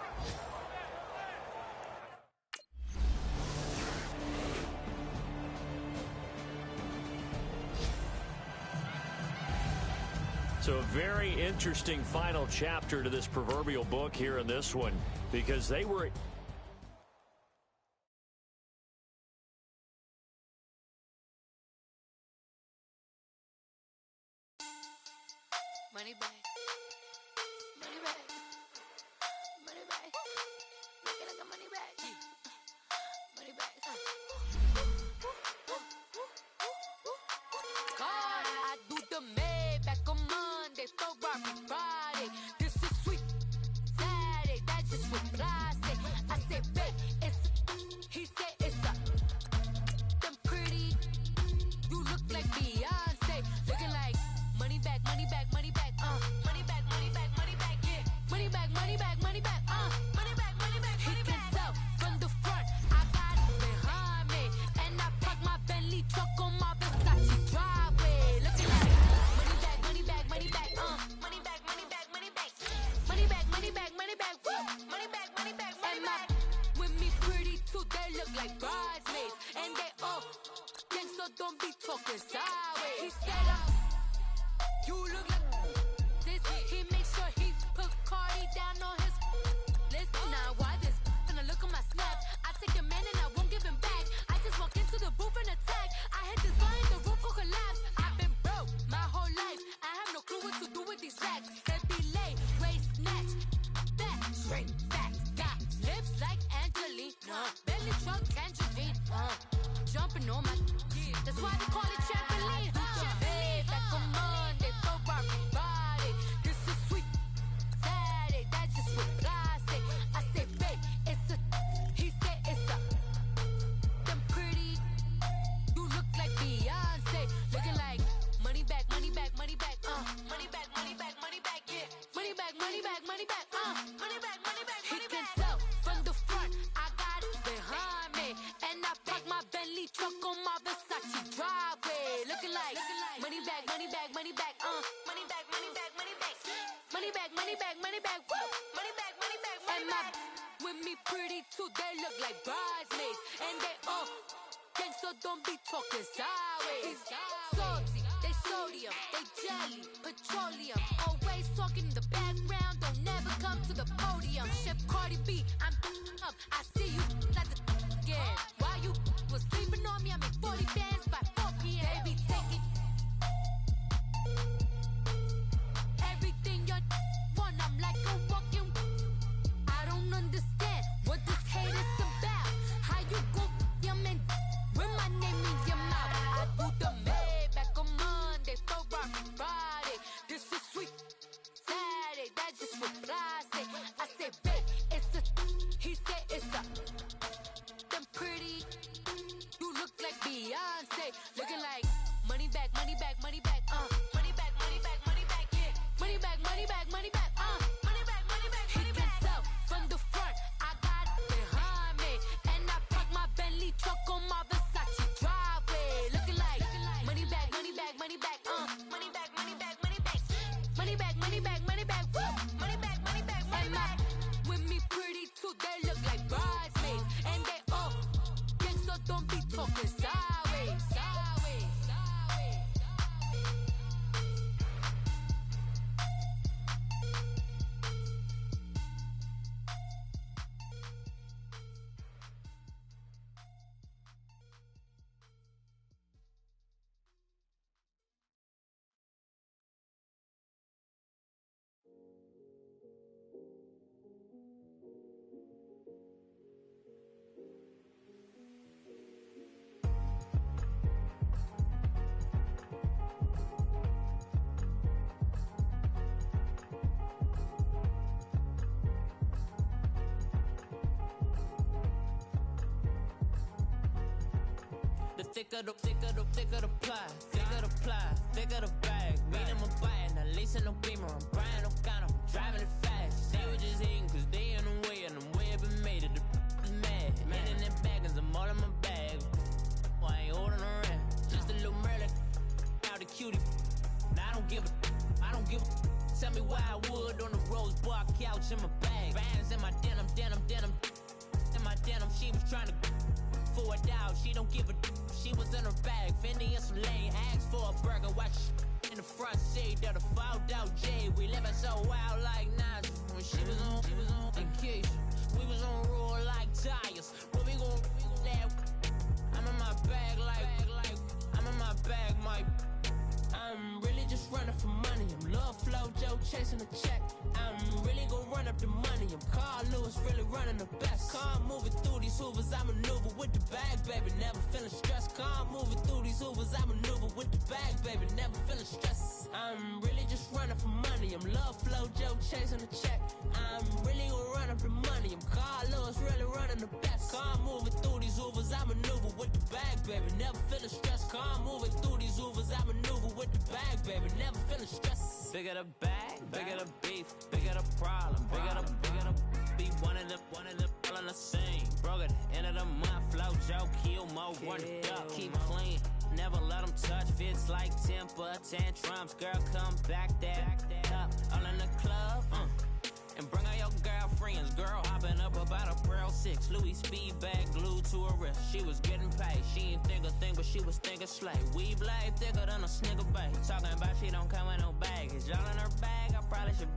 C: So a very interesting final chapter to this proverbial book here in this one, because they were...
L: Money back. Money back. Money back. Make it like a money back. Money back. God, I do the Maybach on Monday, Ferrari Friday. This is sweet Saturday, that's just what I say. I say, babe, it's, he said it's a, them pretty, you look like Beyonce, looking like money back, money back, money back, money back, money back, money back, yeah. Money back, money back, money back, money back, money back, money back. He can tell from the front, I got it behind me, and I park my Bentley truck on my Versace driveway, looking like money back, money back, money back, money back, money back, money back, money back, money back, money back, woo, money back, money back, money back. With me pretty too, they look like bridesmaids, and they all gang, so don't be talking sideways. He said you look like this. He makes sure he put Cardi down on his list. Now why this? Gonna look at my snap. I take a man and I won't give him back. I just walk into the booth and attack. I hit this button, the roof will collapse. I've been broke my whole life. I have no clue what to do with these racks. They be late, waist snatch, back, straight back. Got lips like Angelina, belly truck tangerine. Jumping on my, that's why they call it trampoline. Back on Monday, Ferrari Friday. This is sweet Saturday, that's just what I say. I say, babe, it's a, he said it's a, them pretty, you look like Beyonce, looking like money back, money back, money back, money back, money back, money back, yeah. Money back, money back, money back, money back, money back, money back. He can tell from the front, I got it behind me, and I park my Bentley truck on my Versace driveway, looking like money back, money back, money back, money back, money back, money back, money back, money back, money back, woo, money back, money back, money back. With me pretty too, they look like bridesmaids, and they all gang, so don't be talking sideways. Salty, they sodium, they jelly, petroleum, always talking in the background, don't never come to the podium. Chef Cardi B, I'm up, I see you like the again. While you was sleeping on me, I'm in 40 bands by 4 p.m. They be taking everything you want. I'm like a walking. I don't understand what this hate is about. How you go your man with my name in your mouth? I do the Maybach on Monday, Ferrari Friday. This is sweet Saturday. That's just what I say. I say, babe, it's a. He said it's a. Them pretty. You look like Beyonce, looking like money back, money back, money back, money back, money back, money back, yeah, money back, money back, money back, money back, money back, money back. He can tell from the front, I got it behind me, and I park my Bentley truck on my Versace driveway, looking like money back, money back, money back, money back, money back, money back, money back, money back, money back, woo, money back, money back, money back. With me pretty too, they look like bridesmaids, and they all gang, so don't be talking sideways, sideways, sideways.
I: The thicker the ply, thicker the bag. Meet them a bite, and I lace in no beamer. I'm buying no counter, I'm driving it fast. They were just hating cause they in the way, and the way I've been made it, the is mad. Man in that bag, cause I'm all in my bag. Well, I ain't holding around, just a little Merlin, out the cutie. Now I don't give a. Tell me why I would on the rose bar couch in my bag. Bands in my denim. In my denim, she was trying to for it out, she don't give a. She was in her bag, Fendi and some lane, asked for a burger, watch in the front seat of the fouled out J. We living so wild like Nas. When she was on vacation, we was on roll like tires. Where we gon' that? I'm in my bag like I'm in my bag, Mike. I'm really just running for money. I'm Love Flow Joe chasing a check. I'm really gon' run up the money. I'm Carl Lewis, really running the best. Car moving through these hoovers, I maneuver with the bag, baby. Never feeling stressed. Car moving through these hoovers, I maneuver with the bag, baby. Never feeling stressed. I'm really just running for money. I'm Love Flow Joe chasing a check. I'm really gon' run up the money. I'm Carl Lewis, really running the best. Car moving through these hoovers, I maneuver with the bag, baby. Never feeling stressed. Car moving through these hoovers, I maneuver with the bag, baby. Never feeling stressed. Bigger the bag, bigger the beef, bigger the problem, bigger the be one of the all in the same. Broke at the end of the month, flow Joe, kill mo, run it up, keep clean. Never let them touch, fits like temper tantrums. Girl, come back that up, all in the club, and bring all your girlfriends. Girl hopping up about a Pearl 6, Louis speed bag glued to her wrist. She was getting paid, she ain't think a thing, but she was thinking slay. We blade thicker than a snigger bag. Talking about she don't come with no baggage. Y'all in her bag, I probably should.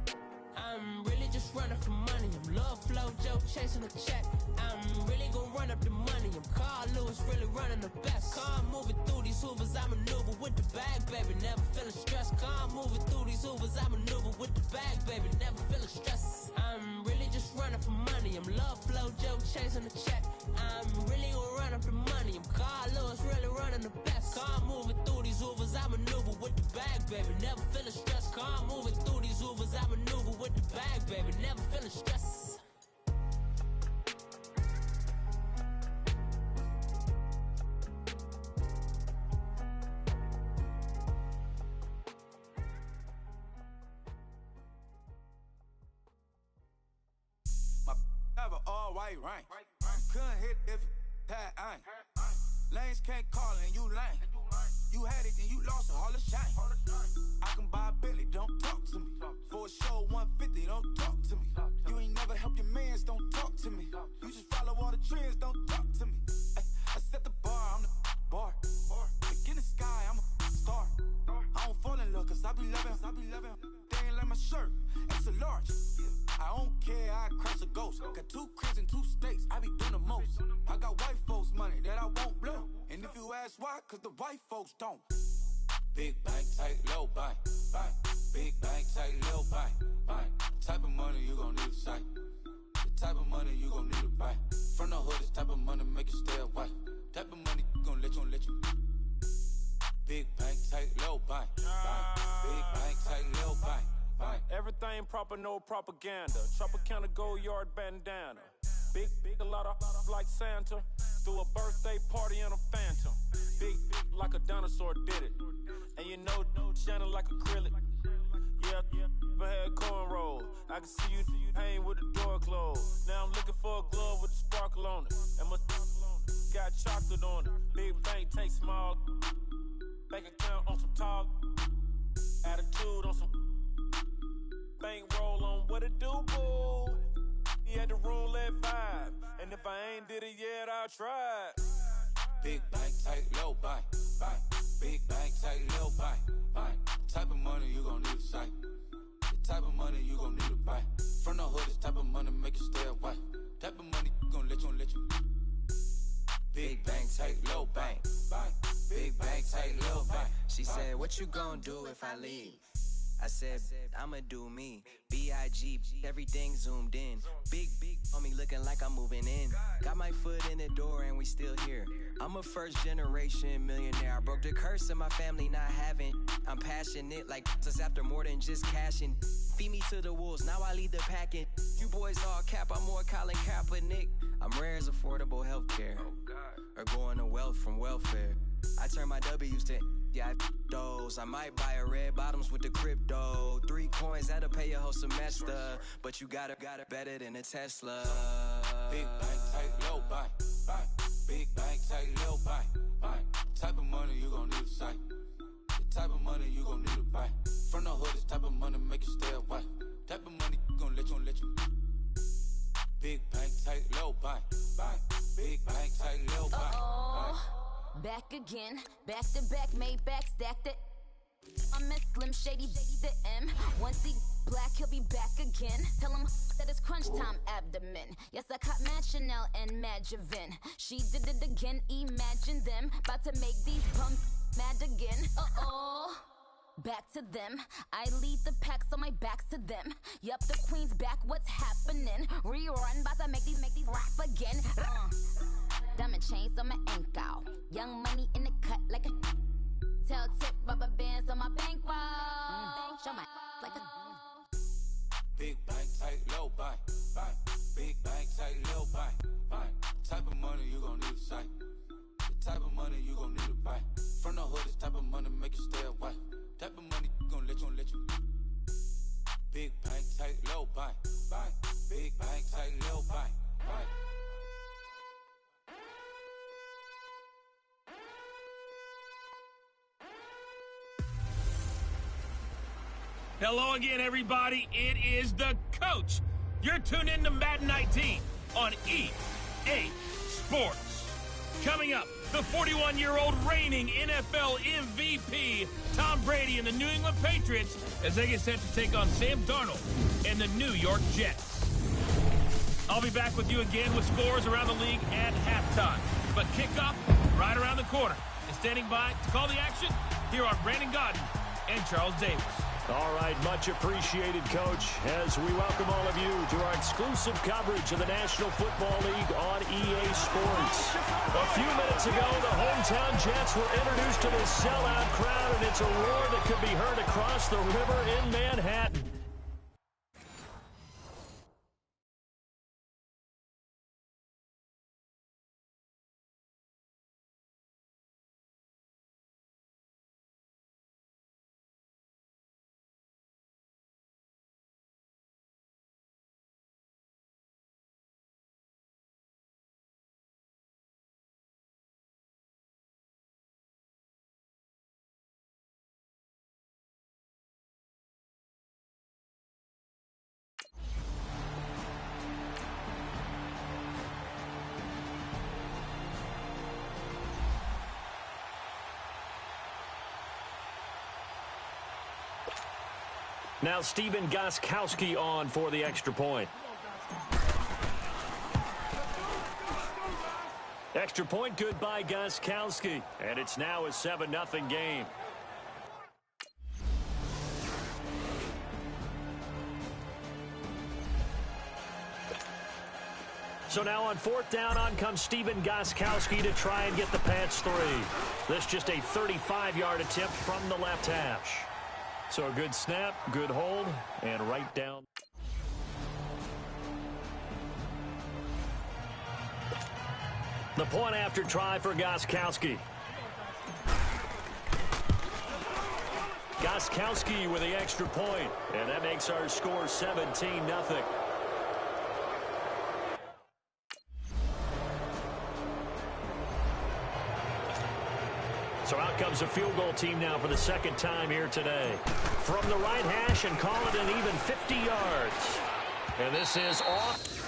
I: I'm really just running for money. I'm Love Flow Joe chasing a check. I'm really gon' run up the money. I'm Carl Lewis, really running the best. Car moving through these hoovers, I maneuver with the bag, baby. Never feeling stressed. Car moving through these hoovers, I maneuver with the bag, baby. Never feeling stressed. I'm really just running for money. I'm Love Flow Joe chasing a check. I'm really gon' run up the money. I'm Carl Lewis, really running the best. Car moving through these hoovers, I maneuver with the bag, baby. Never feeling stressed. Car moving through these hoovers, I maneuver with the bag, baby. Never feeling stressed.
J: My have an all white rank. Couldn't hit if it had ain't. Lanes can't call and you lame. You had it and you lost it, all the shame. I can buy a Billy, don't talk to me. For a show 150, don't talk to me. You ain't never helped your mans, don't talk to me. You just follow all the trends, don't talk to me. I set the bar, I'm the bar. Like in the sky, I'm a star. I don't fall in love cause I be loving. They ain't like my shirt, it's a large. I don't care, I crash a ghost. Got 2 cribs in 2 states, I be doing the most. I got white cause the white folks don't. Big bank, tight, low bank, bank. Big bank, tight, low bank, bank. Type of money you gon' need to sight. The type of money you gon' need to buy. From the hood, this type of money make you stay away. Type of money gon' let you. Big bank, tight, low bank, bank. Big bank, tight, low bank, bank.
K: Everything proper, no propaganda. Tropicana gold yard bandana. Big, a lot of like Santa. Threw a birthday party in a phantom. Big, like a dinosaur did it. And you know, shining like acrylic. Yeah, but had cornrow. I can see you hang with the door closed. Now I'm looking for a glove with a sparkle on it. And my got chocolate on it. Big bank, take small. Bank account on some talk. Attitude on some bank roll on what it do, boo. He had the roulette vibe. And if I ain't did it yet, I'll try.
J: Big bank, tight, low bank, bank. Big bank, tight, low bank, bank. Type of money you gon' need to sight. The type of money you gon' need to buy. From the hood, this type of money make you stay away. Type of money gon' let you. Big bank, tight, low bank, bank. Big bank, tight, low bank.
M: She said, what you gon' do if I leave? I said, I'ma do me. B.I.G. Everything zoomed in. Big on me looking like I'm moving in. Got my foot in the door and we still here. I'm a first generation millionaire. I broke the curse of my family not having. I'm passionate like just after more than just cashing. Feed me to the wolves, now I lead the packing. You boys all cap, I'm more Colin Kaepernick. I'm rare as affordable healthcare. Or going to wealth from welfare. I turn my W's to those. I might buy a red bottoms with the crypto. 3 coins, that'll pay your whole semester. But you got it better than a Tesla.
J: Big bank, tight, low bank, bank. Big bank, tight, low bank, bank. Type of money you gon' need to sight. The type of money you gon' need to buy. From the hood, this type of money make you stay away. Type of money gon' let you. Big bank, tight, low bank, bank. Big bank, tight, low bank, bank.
L: Back again, back to back, made back, stacked it. I'm a Slim Shady, the M. Once he black, he'll be back again. Tell him that it's crunch time abdomen. Yes, I caught Mad Chanel and Mad Javin. She did it again, imagine them. About to make these bums mad again. Back to them. I lead the pack, so my back's to them. Yup, the queen's back, what's happening? Rerun, about to make these rap again. Diamond chains on my ankle. Young money in the cut like a tail tip, rubber bands on my bankroll. Show my like a
J: Big bank, tight, low bank, bank. Big bank, tight, low bank, bank. Type of money you gon' need to sight. The type of money you gon' need to buy. From the hood, this type of money make you stay away. Type of money gon' let you. Big bank, tight, low bank, bank. Big bank, tight, low bank, bank.
B: Hello again, everybody. It is the coach. You're tuned in to Madden 19 on EA Sports. Coming up, the 41-year-old reigning NFL MVP, Tom Brady and the New England Patriots, as they get set to take on Sam Darnold and the New York Jets. I'll be back with you again with scores around the league at halftime. But kickoff right around the corner. And standing by to call the action, here are Brandon Godden and Charles Davis.
C: All right, much appreciated, Coach, as we welcome all of you to our exclusive coverage of the National Football League on EA Sports. A few minutes ago, the hometown Jets were introduced to this sellout crowd, and it's a roar that could be heard across the river in Manhattan. Now Steven Gostkowski on for the extra point. extra point, good by Gostkowski. And it's now a 7-0 game. So now on 4th down, on comes Stephen Gostkowski to try and get the Pats 3. This just a 35-yard attempt from the left hash. So a good snap, good hold, and right down. The point after try for Gostkowski. Gostkowski with the extra point, and that makes our score 17-0. So out comes a field goal team now for the second time here today. From the right hash and call it an even 50 yards. And this is off.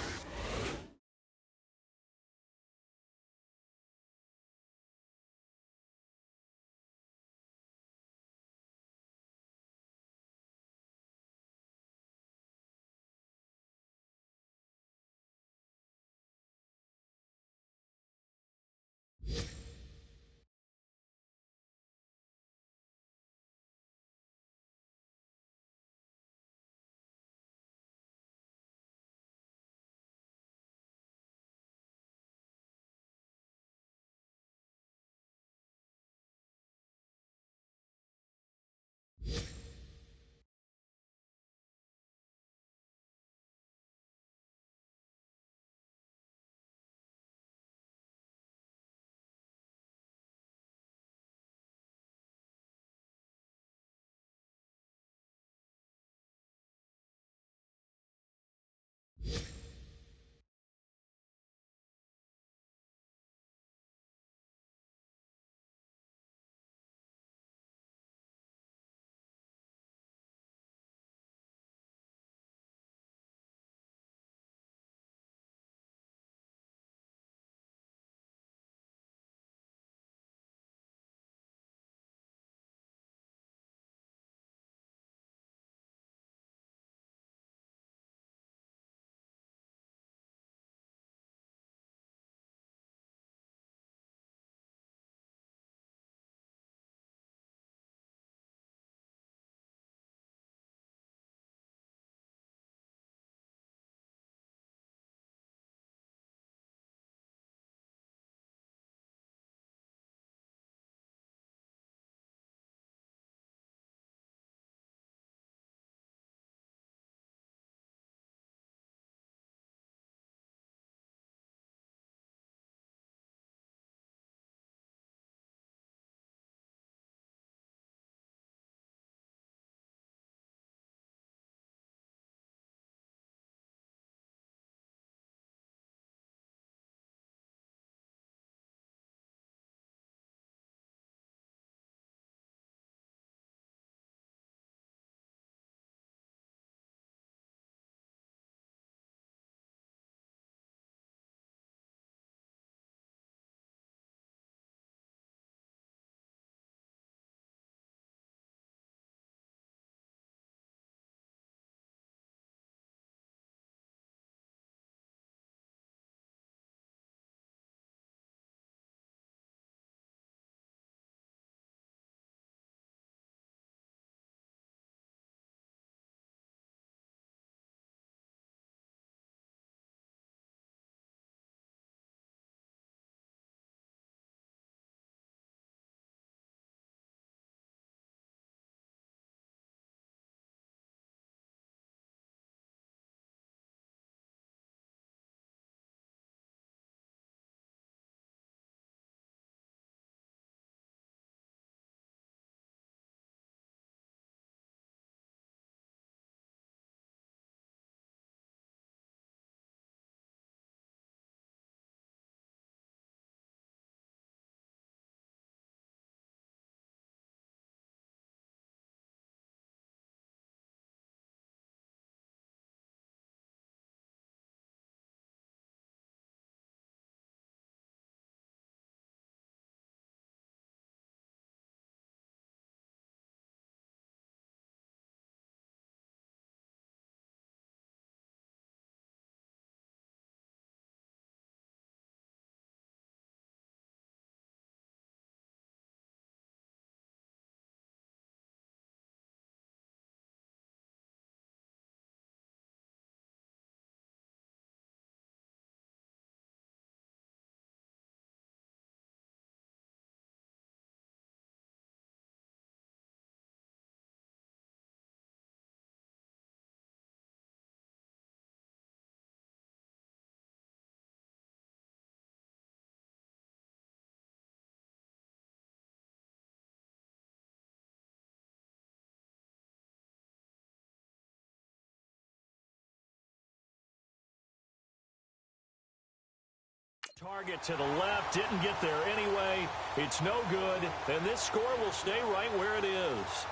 C: Target to the left, didn't get there anyway. It's no good, and this score will stay right where it is.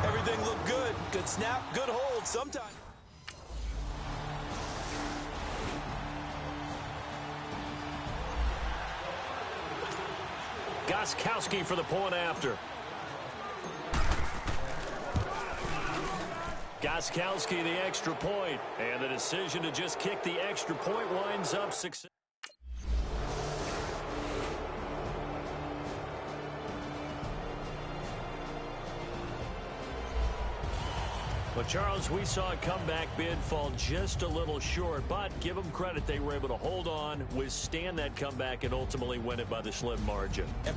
D: Everything looked good. Good snap, good hold sometimes.
C: Gostkowski for the point after. Gostkowski the extra point, and the decision to just kick the extra point winds up success. But, Charles, we saw a comeback bid fall just a little short, but give them credit. They were able to hold on, withstand that comeback, and ultimately win it by the slim margin.
D: Yep.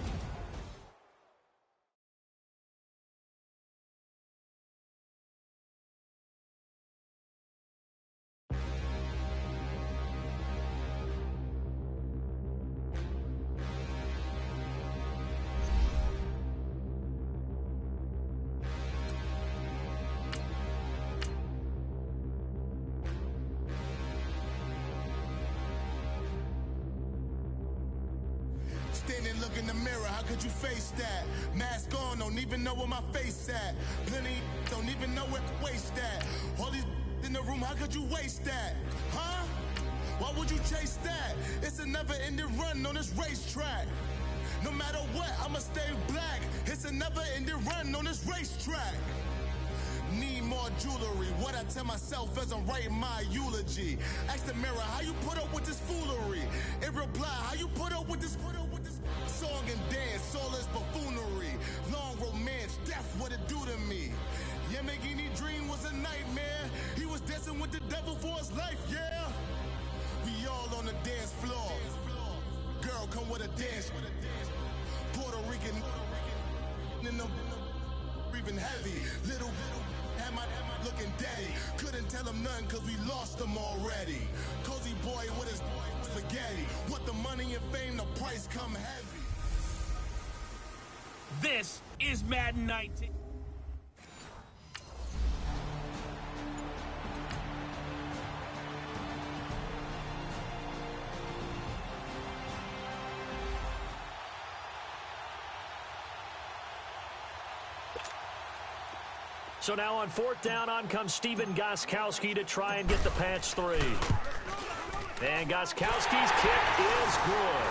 A: Standing, look in the mirror, how could you face that? Mask on, don't even know where my face at. Plenty, don't even know where to waste that. All these in the room, how could you waste that? Huh? Why would you chase that? It's a never-ending run on this racetrack. No matter what, I'ma stay black. It's a never-ending run on this racetrack. Need more jewelry, what I tell myself as I'm writing my eulogy. Ask the mirror, how you put up with this foolery? In reply, how you put up with this song and dance, all this buffoonery. Long romance, death, what it do to me? Yamagini dream was a nightmare. He was dancing with the devil for his life, yeah. We all on the dance floor. Girl, come with a dance. Puerto Rican in the breathing heavy. Little had my looking daddy. Couldn't tell him nothing cause we lost him already. Cozy boy with his spaghetti. What the money and fame, the price come heavy.
B: This is Madden 19.
C: So now on fourth down, on comes Stephen Gostkowski to try and get the patch three. And Gostkowski's kick is good.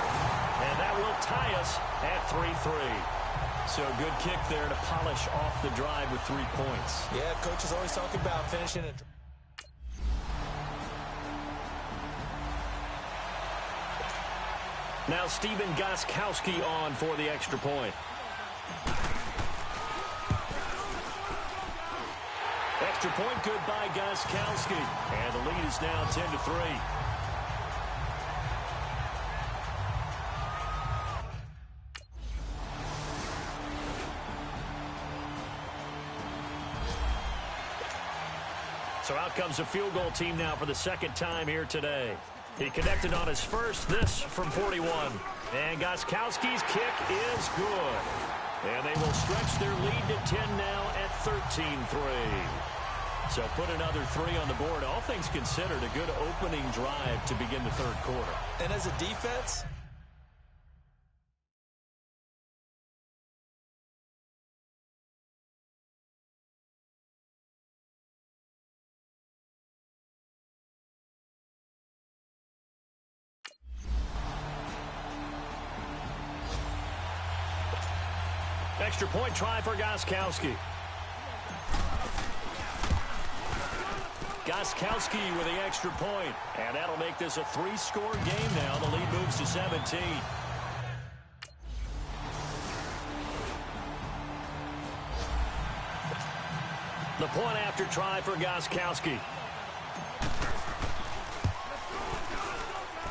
C: And that will tie us at 3-3. So a good kick there to polish off the drive with 3 points.
D: Yeah, coach is always talking about finishing it.
C: Now Stephen Gostkowski on for the extra point. Extra point good by Gostkowski. And the lead is now 10-3. So out comes a field goal team now for the second time here today. He connected on his first, this from 41. And Gostkowski's kick is good. And they will stretch their lead to 10 now at 13-3. So put another 3 on the board. All things considered, a good opening drive to begin the third quarter.
D: And as a defense,
C: extra point try for Gostkowski. Gostkowski with the extra point. And that'll make this a 3-score game now. The lead moves to 17. The point after try for Gostkowski.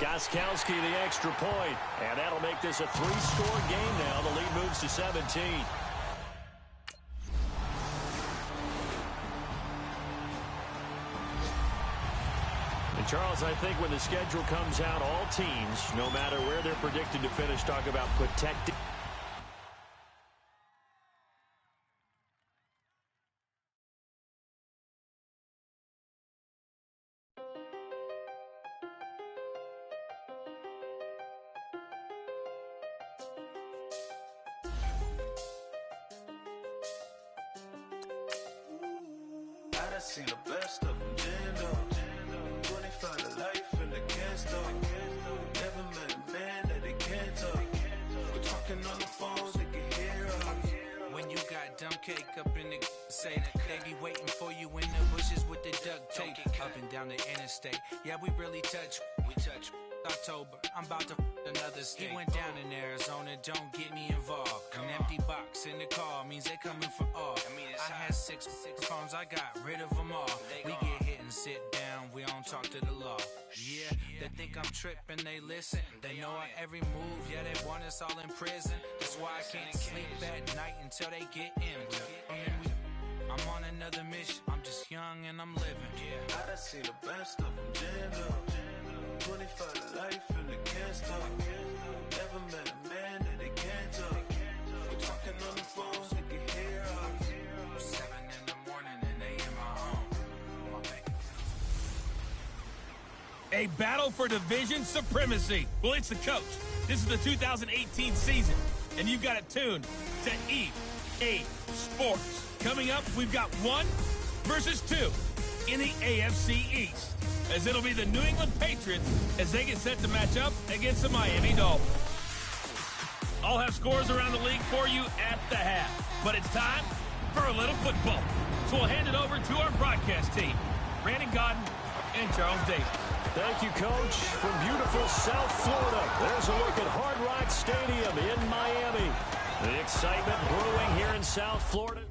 C: Gostkowski the extra point. And that'll make this a 3-score game now. The lead moves to 17. And Charles, I think when the schedule comes out, all teams, no matter where they're predicted to finish, talk about protecting.
N: done seen the best of them, jammed up. 25 to life in the can't stop. Never met a man that they can't talk. We're talking on the phones, they can hear us.
F: When you got dumb cake up in the say they be waiting for you in the bushes with the duct tape up and down the interstate. Yeah, we really touch. We touch. October, I'm about to another state. He went down in Arizona, don't get me involved. An empty box in the car means they coming for all. I had six phones, I got rid of them all. We get hit and sit down, we don't talk to the law. Yeah, they think I'm tripping, they listen. They know our every move, yeah, they want us all in prison. That's why I can't sleep at night until they get in. I'm on another mission, I'm just young and I'm living.
N: I done seen the best of them, jammed up. 25 to life in the can't stop. Never met a man that they can't talk. We're talking on the phones, they can hear us.
F: 7 in the morning and they in my home.
B: A battle for division supremacy. Well, it's the coach. This is the 2018 season, and you've got it tuned to EA Sports. Coming up, we've got 1 versus 2 in the AFC East, as it'll be the New England Patriots as they get set to match up against the Miami Dolphins. I'll have scores around the league for you at the half, but it's time for a little football. So we'll hand it over to our broadcast team, Brandon Godden and Charles Davis.
C: Thank you, Coach. From beautiful South Florida, there's a look at Hard Rock Stadium in Miami. The excitement brewing here in South Florida.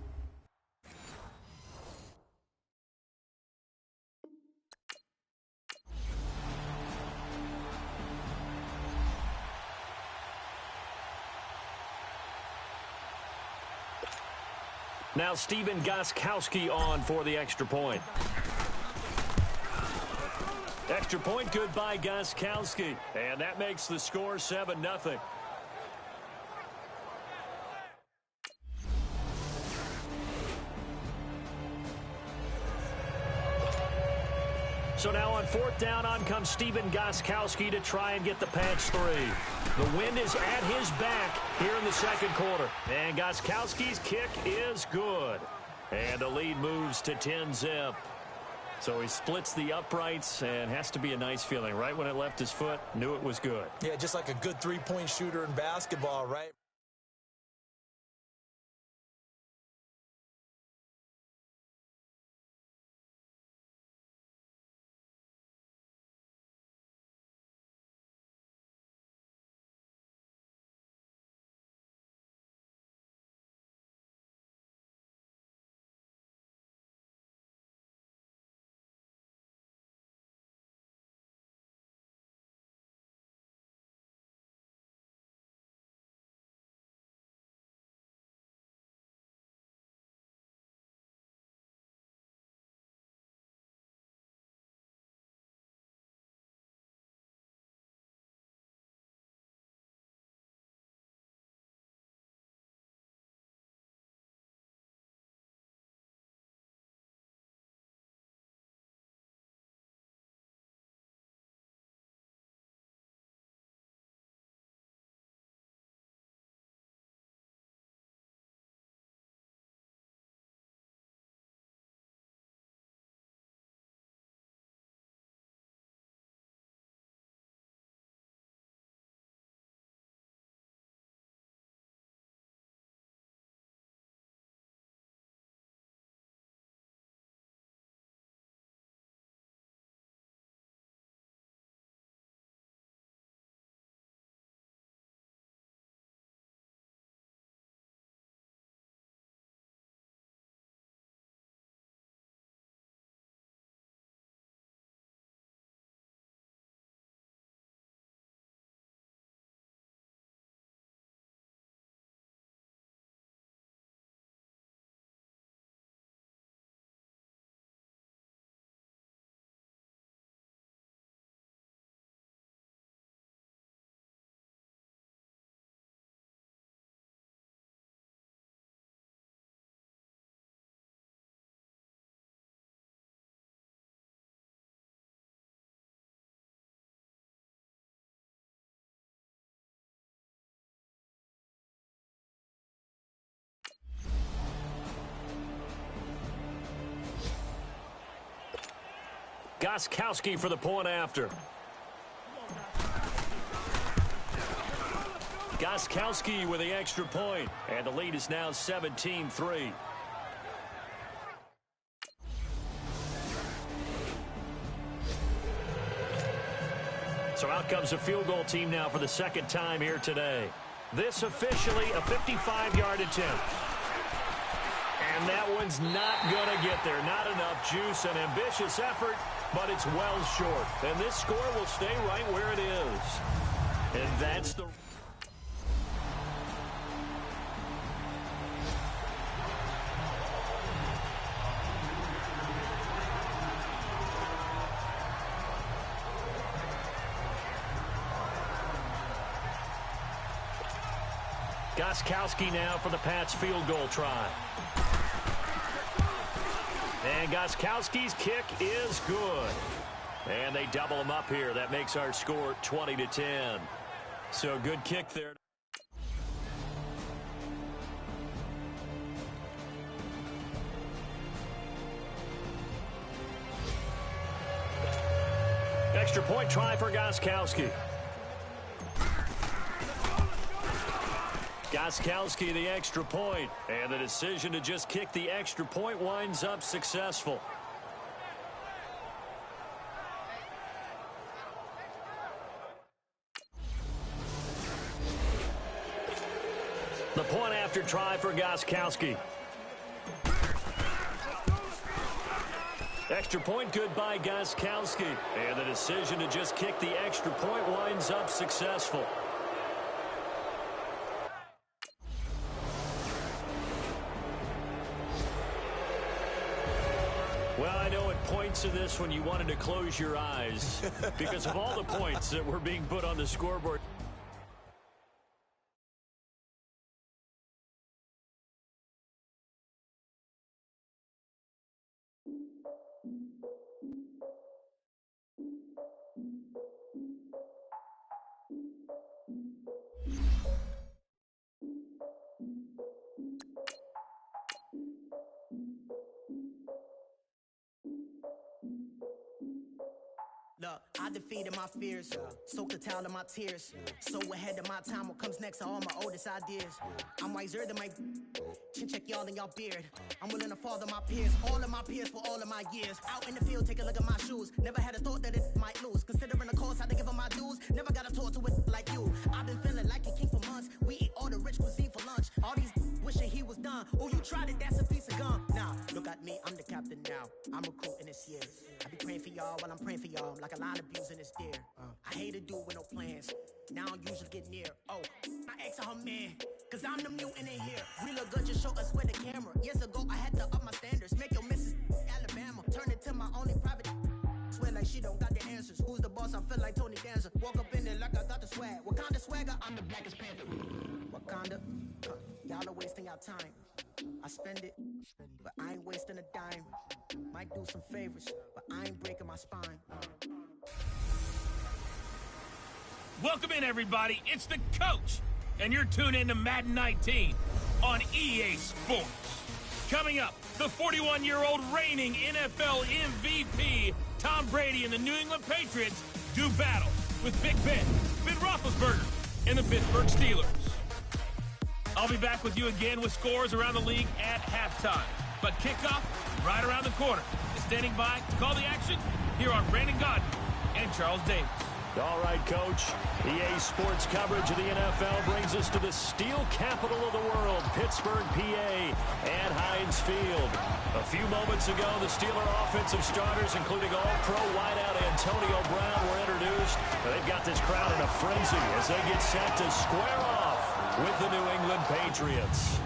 C: Now Stephen Gostkowski on for the extra point. Extra point good by Gostkowski. And that makes the score 7-0. So now on 4th down, on comes Stephen Gostkowski to try and get the patch 3. The wind is at his back here in the second quarter. And Gostkowski's kick is good. And the lead moves to 10-zip. So he splits the uprights, and has to be a nice feeling. Right when it left his foot, knew it was good.
D: Yeah, just like a good three-point shooter in basketball, right?
C: Gostkowski for the point after. Gostkowski with the extra point, and the lead is now 17-3. So out comes a field goal team now for the second time here today. This officially a 55-yard attempt. And that one's not going to get there. Not enough juice, an ambitious effort, but it's well short. And this score will stay right where it is. And that's the... Gostkowski now for the Pats field goal try. And Gostkowski's kick is good. And they double him up here. That makes our score 20-10. So good kick there. Extra point try for Gostkowski. Gostkowski the extra point, and the decision to just kick the extra point winds up successful. The point after try for Gostkowski. Extra point good by Gostkowski, and the decision to just kick the extra point winds up successful. Well, I know at points in this when you wanted to close your eyes because of all the points that were being put on the scoreboard.
O: Look, I defeated my fears, soaked the towel in my tears. So ahead of my time, what comes next are all my oldest ideas. I'm wiser than my chin check y'all in y'all beard. I'm willing to father my peers, all of my peers for all of my years. Out in the field, take a look at my shoes. Never had a thought that it might lose. Considering the cost, I had to give them my dues. Never got a talk to it like you. I've been feeling like a king for months. We eat all the rich cuisine for lunch. All these wishing he was done. Oh, you tried it, that's a piece of gum. Now, look at me, I'm the captain now. I'm recruiting this year. I be praying for y'all while I'm praying for y'all. Like a line of abusing this deer. I hate to do with no plans. Now I usually get near. Oh, my ex her man. Cause I'm the mutant in here. We look good, just show us where the camera. Years ago, I had to up my standards. Make your missus Alabama. Turn it to my only private. Swear like she don't got the answers. Who's the boss? I feel like Tony Danza. Walk up in there like I got the swag. Wakanda swagger, I'm the blackest panther. Wakanda, y'all are wasting your time. I spend it, but I ain't wasting a dime. Might do some favors, but I ain't breaking my spine.
B: Welcome in, everybody. It's the coach, and you're tuned in to Madden 19 on EA Sports. Coming up, the 41-year-old reigning NFL MVP, Tom Brady and the New England Patriots do battle with Big Ben Roethlisberger, and the Pittsburgh Steelers. I'll be back with you again with scores around the league at halftime. But kickoff right around the corner. And standing by to call the action here on Brandon Gaudin and Charles Davis.
C: All right, Coach. EA Sports coverage of the NFL brings us to the steel capital of the world, Pittsburgh, PA, at Heinz Field. A few moments ago, the Steeler offensive starters, including all-pro wideout Antonio Brown, were introduced. They've got this crowd in a frenzy as they get set to square off with the New England Patriots.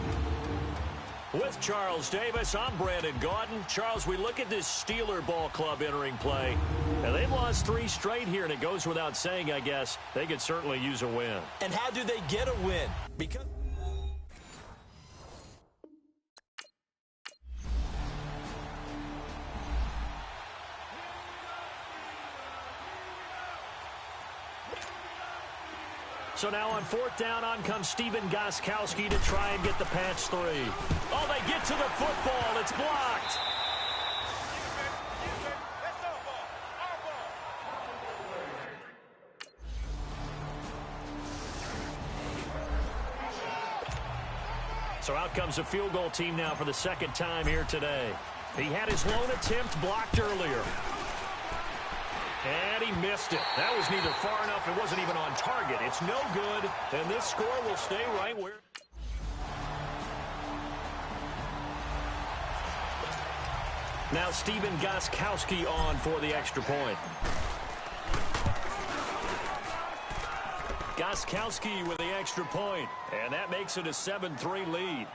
C: With Charles Davis, I'm Brandon Gaudin. Charles, we look at this Steeler ball club entering play, and they've lost 3 straight here, and it goes without saying, I guess, they could certainly use a win.
D: And how do they get a win? Because...
C: So now on 4th down, on comes Stephen Gostkowski to try and get the Pats 3. Oh, they get to the football. It's blocked. So out comes a field goal team now for the second time here today. He had his lone attempt blocked earlier. And he missed it. That was neither far enough. It wasn't even on target. It's no good. And this score will stay right where... Now Stephen Gostkowski on for the extra point. Gostkowski with the extra point. And that makes it a 7-3 lead.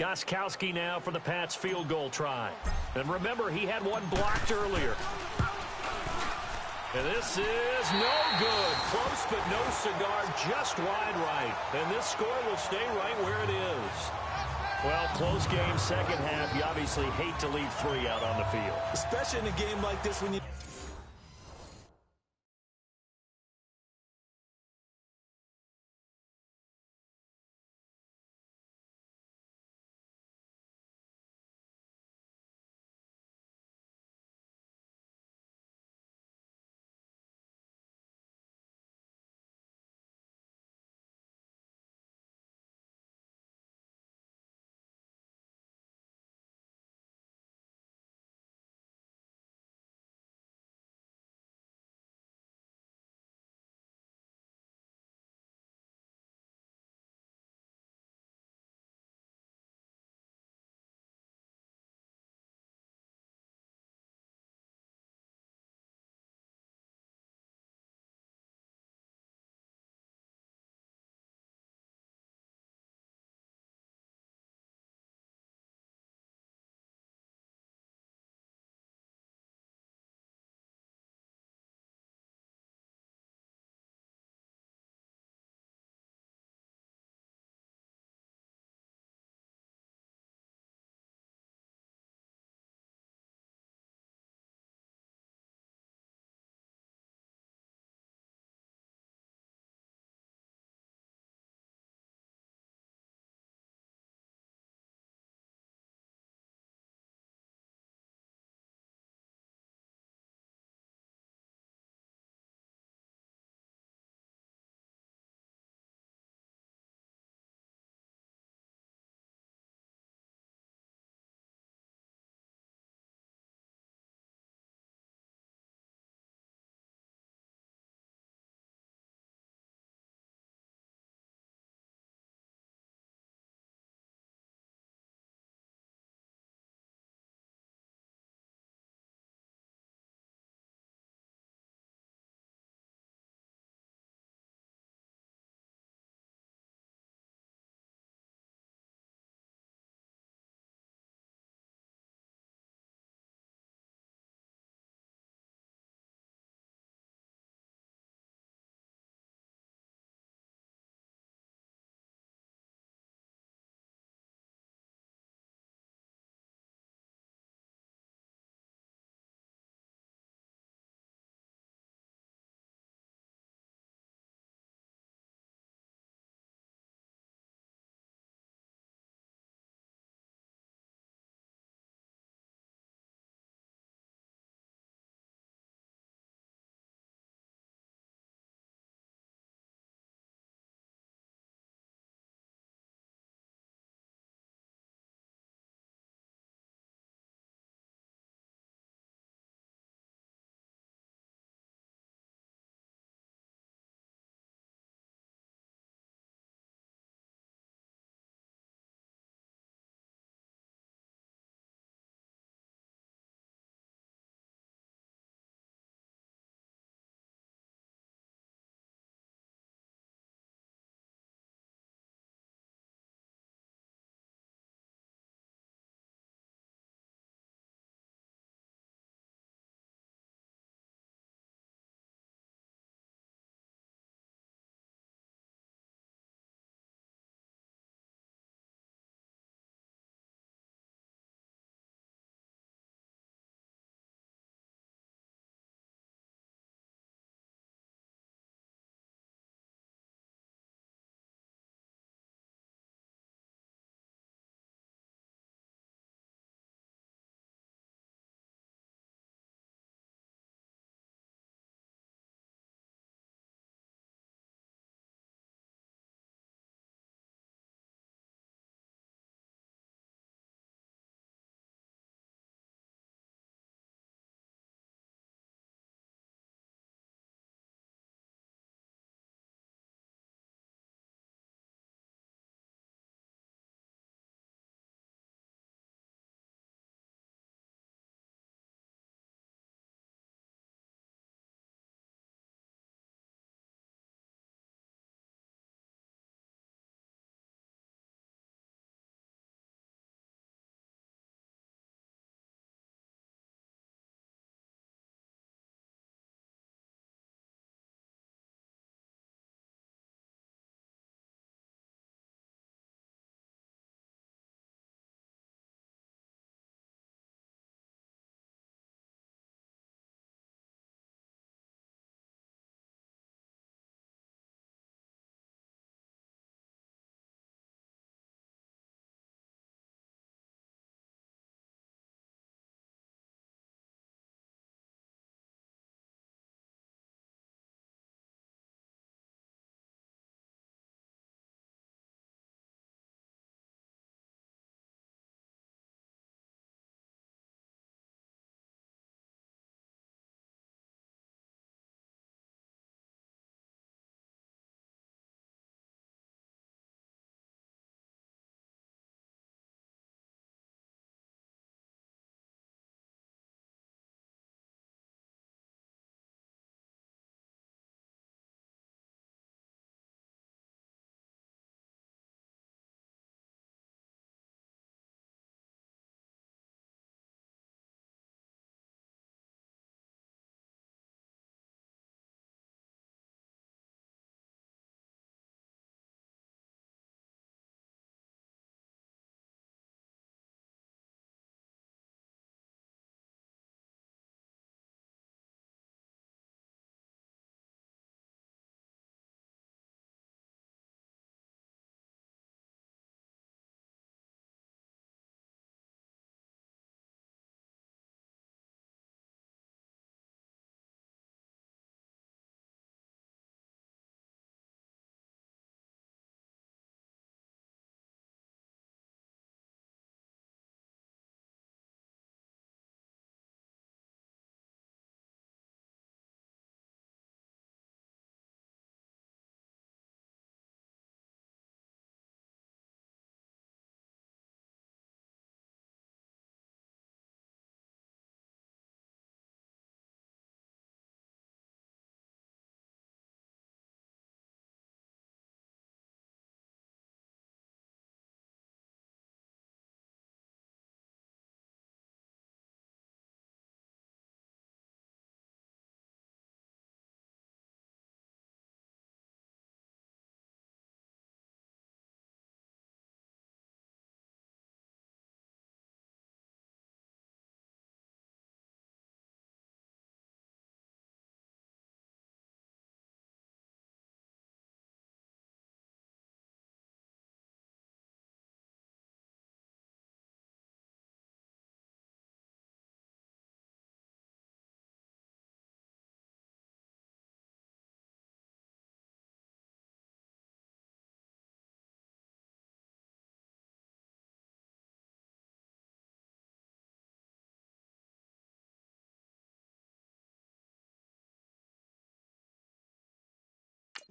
C: Gostkowski now for the Pats field goal try. And remember, he had one blocked earlier. And this is no good. Close, but no cigar, just wide right. And this score will stay right where it is. Well, close game, second half. You obviously hate to leave 3 out on the field.
D: Especially in a game like this when you...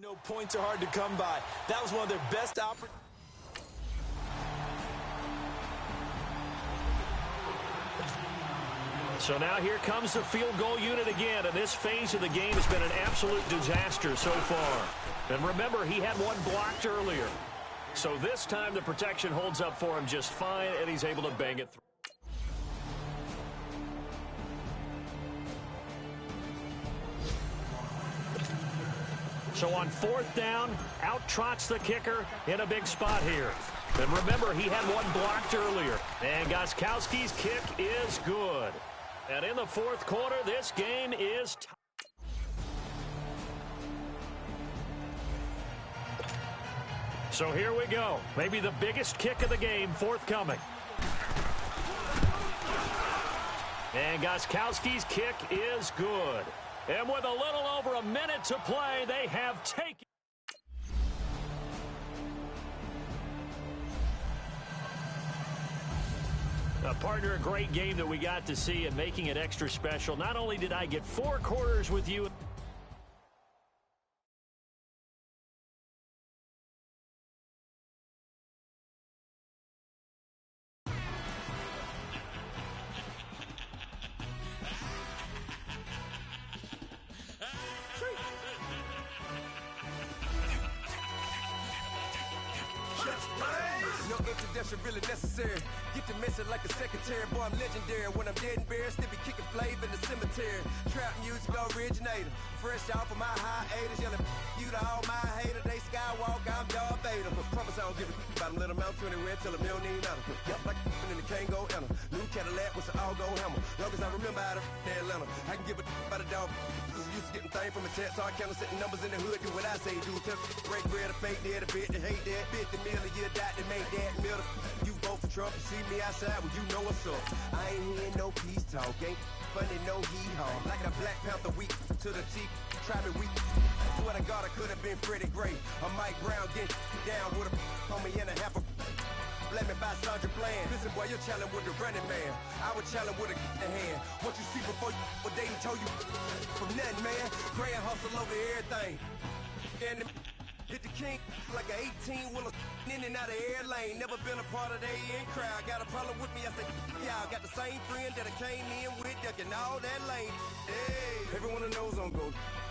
D: No, points are hard to come by. That was one of their best opportunities.
C: So now here comes the field goal unit again, and this phase of the game has been an absolute disaster so far. And remember, he had one blocked earlier. So this time the protection holds up for him just fine, and he's able to bang it through. So on fourth down, out trots the kicker in a big spot here. And remember, he had one blocked earlier. And Gostkowski's kick is good. And in the fourth quarter, this game is tied. So here we go. Maybe the biggest kick of the game forthcoming. And Gostkowski's kick is good. And with a little over a minute to play, they have taken. Partner, a great game that we got to see and making it extra special. Not only did I get 4 quarters with you.
E: No introduction really necessary. Get the message like a secretary. Boy, I'm legendary. When I'm dead and buried, still be kicking flavor in the cemetery. Trap music originator. Fresh off of my hiatus. Yelling you to all my haters. They skywalk, I'm Darth Vader. Promise I don't give a about them. Let them out to anywhere. Tell them you don't need nothing. Yup, like in the Kango enter. New Cadillac with an all-gold hammer. Long as I remember out of Atlanta. I can give a about a dog. Used to getting things from a text. So I count setting numbers in the hood. Do what I say do. Tell break bread, a fake dead, a bit, to hate that. 50 million a year, die to make that middle. You vote for Trump, you see me outside, well, you know what's up. I ain't hearing no peace talk, ain't funny, no hee-haw. Like a Black Panther week to the teeth, try me weak. Swear to God, I could have been Freddie Gray. Or Mike Brown getting down with a on me and a half a. Let me buy Sandra playing. Listen, boy, you're challenging with the running man. I would challenge with a hand. What you see before you, what they told you from nothing, man. Pray and hustle over everything. And hit the king like an 18-wheeler in and out of air lane. Never been a part of the in crowd. Got a problem with me, I said, y'all got the same friend that I came in with, ducking all that lane. Hey, everyone that knows on go.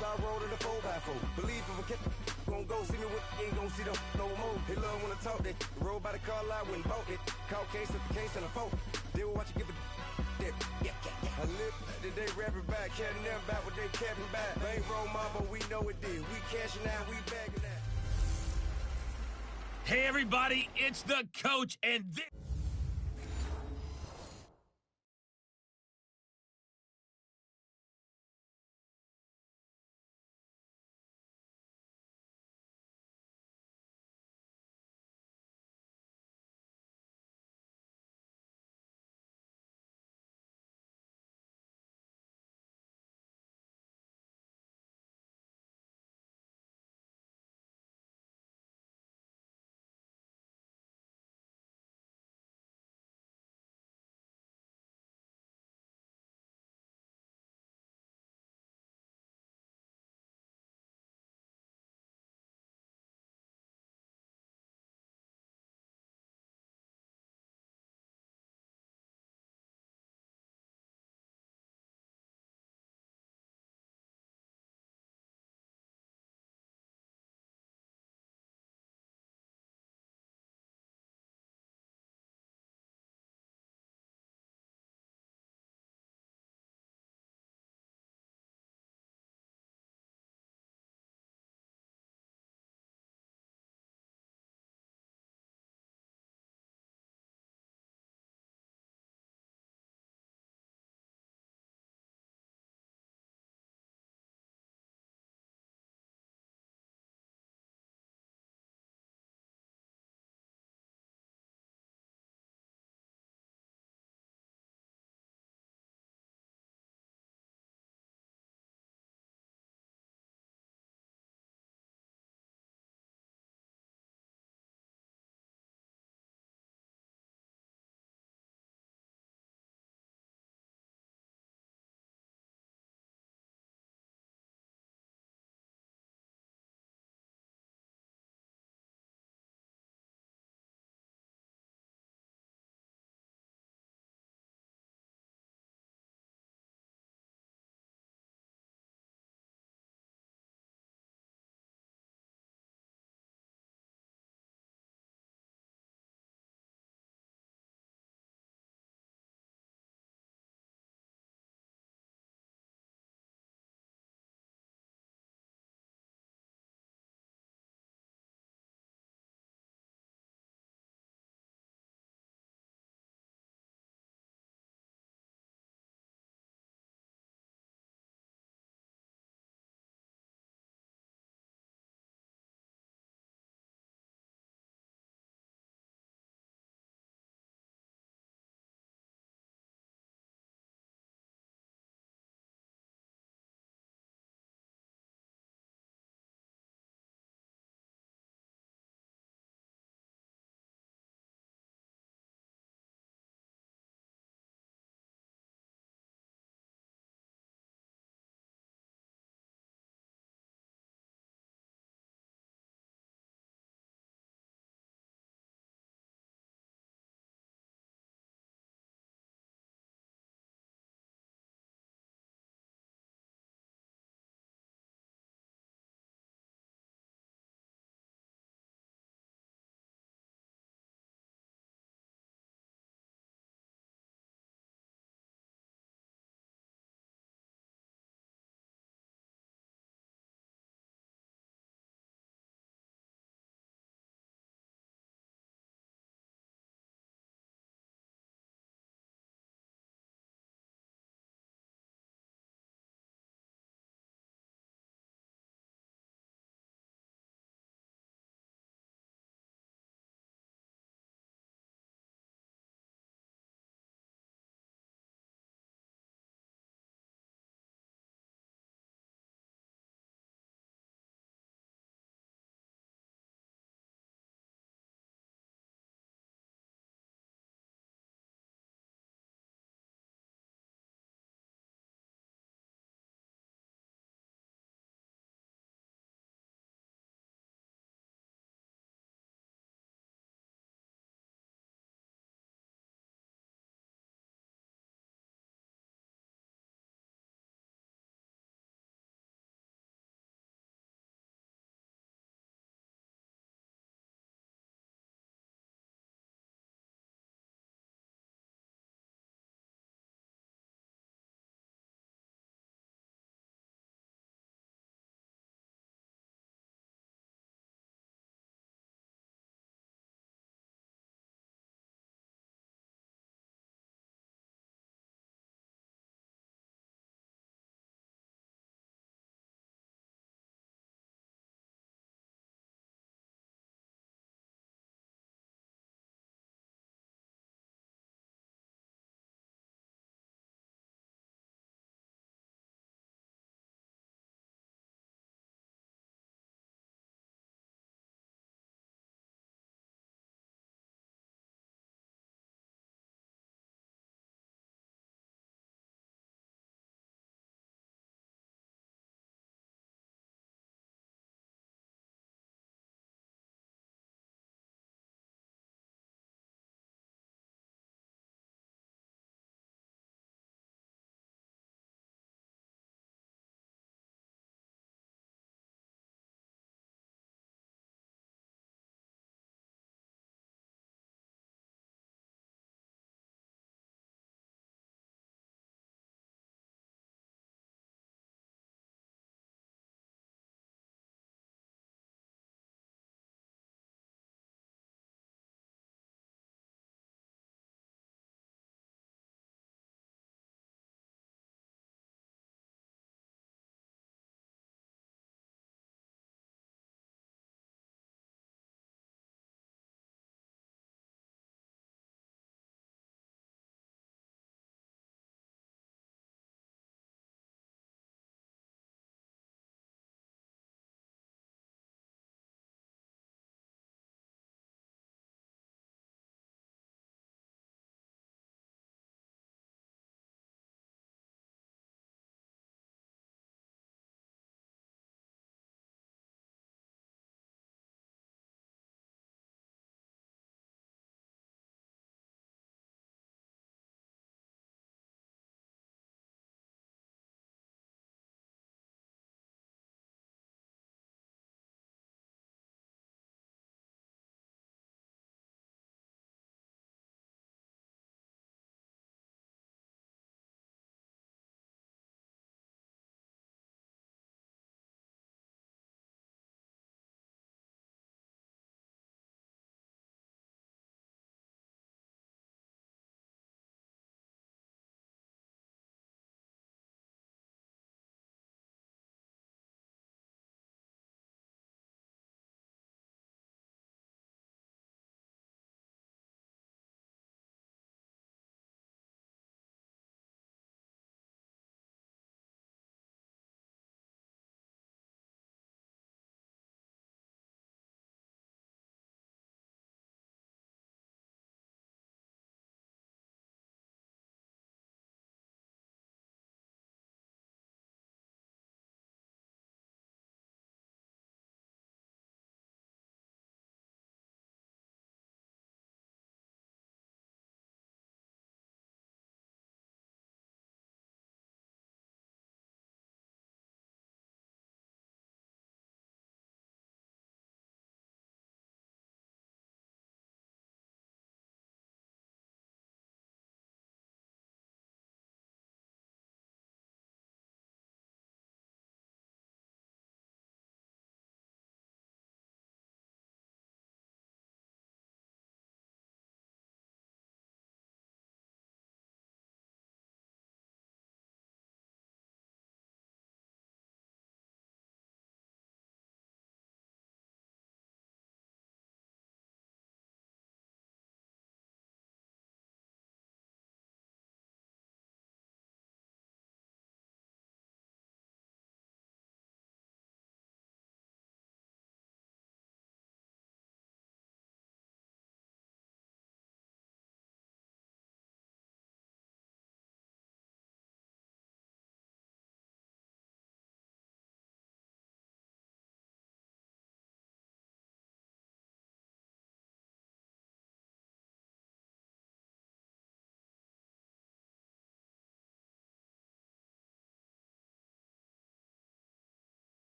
E: I rolled in the 4x4. Believe if a kid gon' go see me with, ain't gon' see them no more. They love when I talk that. Roll by the car lot when bought it. Call case at the case and a phone. They will watch you give it. I live today, rapping back, catching them back what they capping back. Bankroll mama, we know it did. We cashing out, we bagging that.
B: Hey, everybody, it's the coach, and this...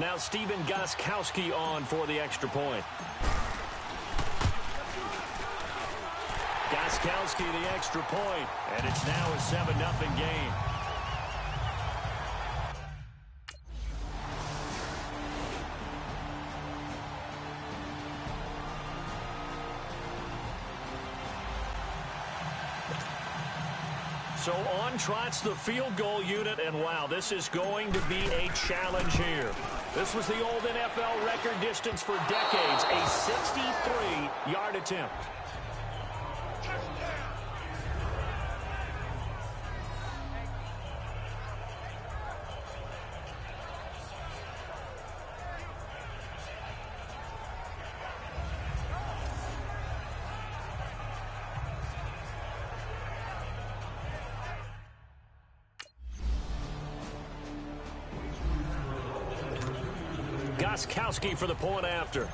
C: Now Steven Gostkowski on for the extra point. Gostkowski the extra point, and it's now a 7-0 game. So on trots the field goal unit, and wow, this is going to be a challenge here. This was the old NFL record distance for decades, a 63-yard attempt. Gostkowski for the point after.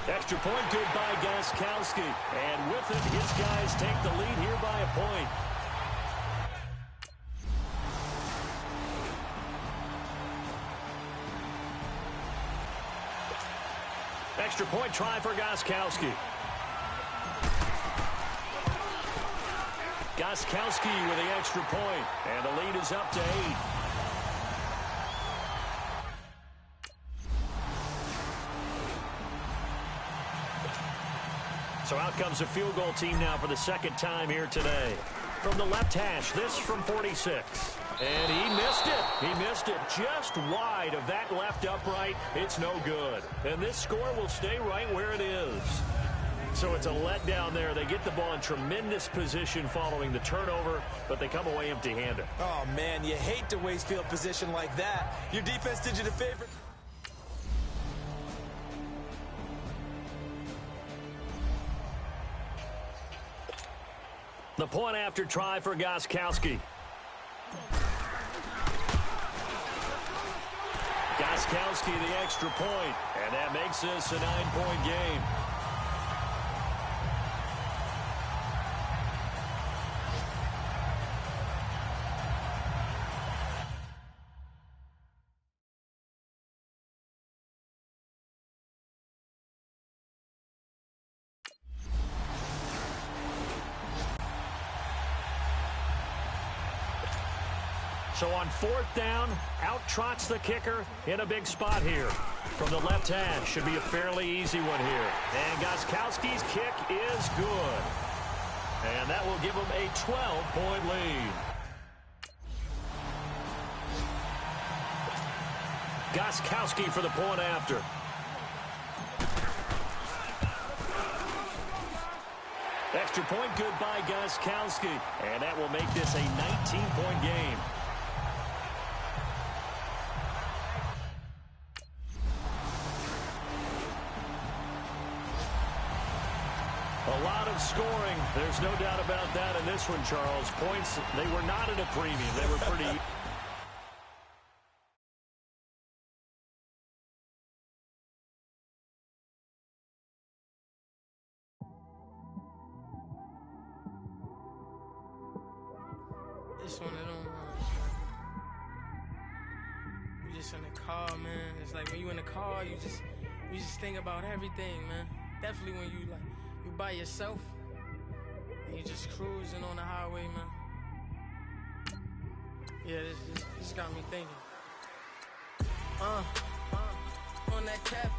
C: Extra point good by Gostkowski. And with it, his guys take the lead here by a point. Extra point try for Gostkowski. Gostkowski with the extra point, and the lead is up to 8. So out comes a field goal team now for the second time here today. From the left hash, this from 46. And he missed it. He missed it just wide of that left upright. It's no good. And this score will stay right where it is. So it's a letdown there. They get the ball in tremendous position following the turnover, but they come away empty-handed.
D: Oh, man, you hate to waste field position like that. Your defense did you the favor.
C: The point after try for Gostkowski. Gostkowski the extra point, and that makes this a 9-point game. So on 4th down, out trots the kicker in a big spot here. From the left hash, should be a fairly easy one here. And Gostkowski's kick is good. And that will give him a 12-point lead. Gostkowski for the point after. Extra point good by Gostkowski. And that will make this a 19-point game. A lot of scoring. There's no doubt about that in this one, Charles. Points, they were not at a premium. They were pretty...
P: It's one of them you just in the car, man. It's like when you in the car, you just think about everything, man. Definitely when you by yourself and you just cruising on the highway, man. Yeah, this got me thinking. On that cap,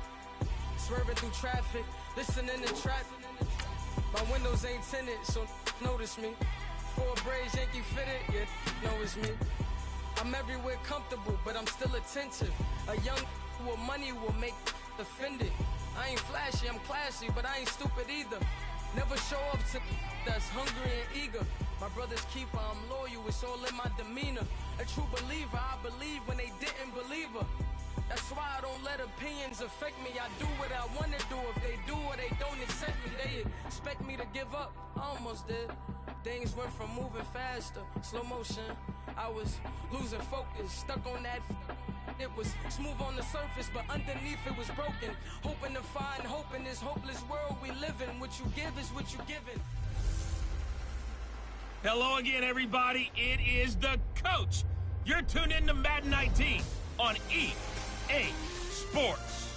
P: swerving through traffic, listening to trap. My windows ain't tinted, so notice me. 4 braids, Yankee fitted, yeah, know it's me. I'm everywhere comfortable, but I'm still attentive. A young with money will make offended. I ain't flashy, I'm classy, but I ain't stupid either. Never show up to that's hungry and eager. My brother's keeper, I'm loyal, it's all in my demeanor. A true believer, I believe when they didn't believe her. That's why I don't let opinions affect me. I do what I want to do. If they do or they don't accept me, they expect me to give up. I almost did. Things went from moving faster, slow motion. I was losing focus, stuck on that. It was smooth on the surface, but underneath it was broken. Hoping to find hope in this hopeless world we live in. What you give is what you given.
B: Hello again, everybody. It is the coach You're tuned in to Madden 19 on EA Sports.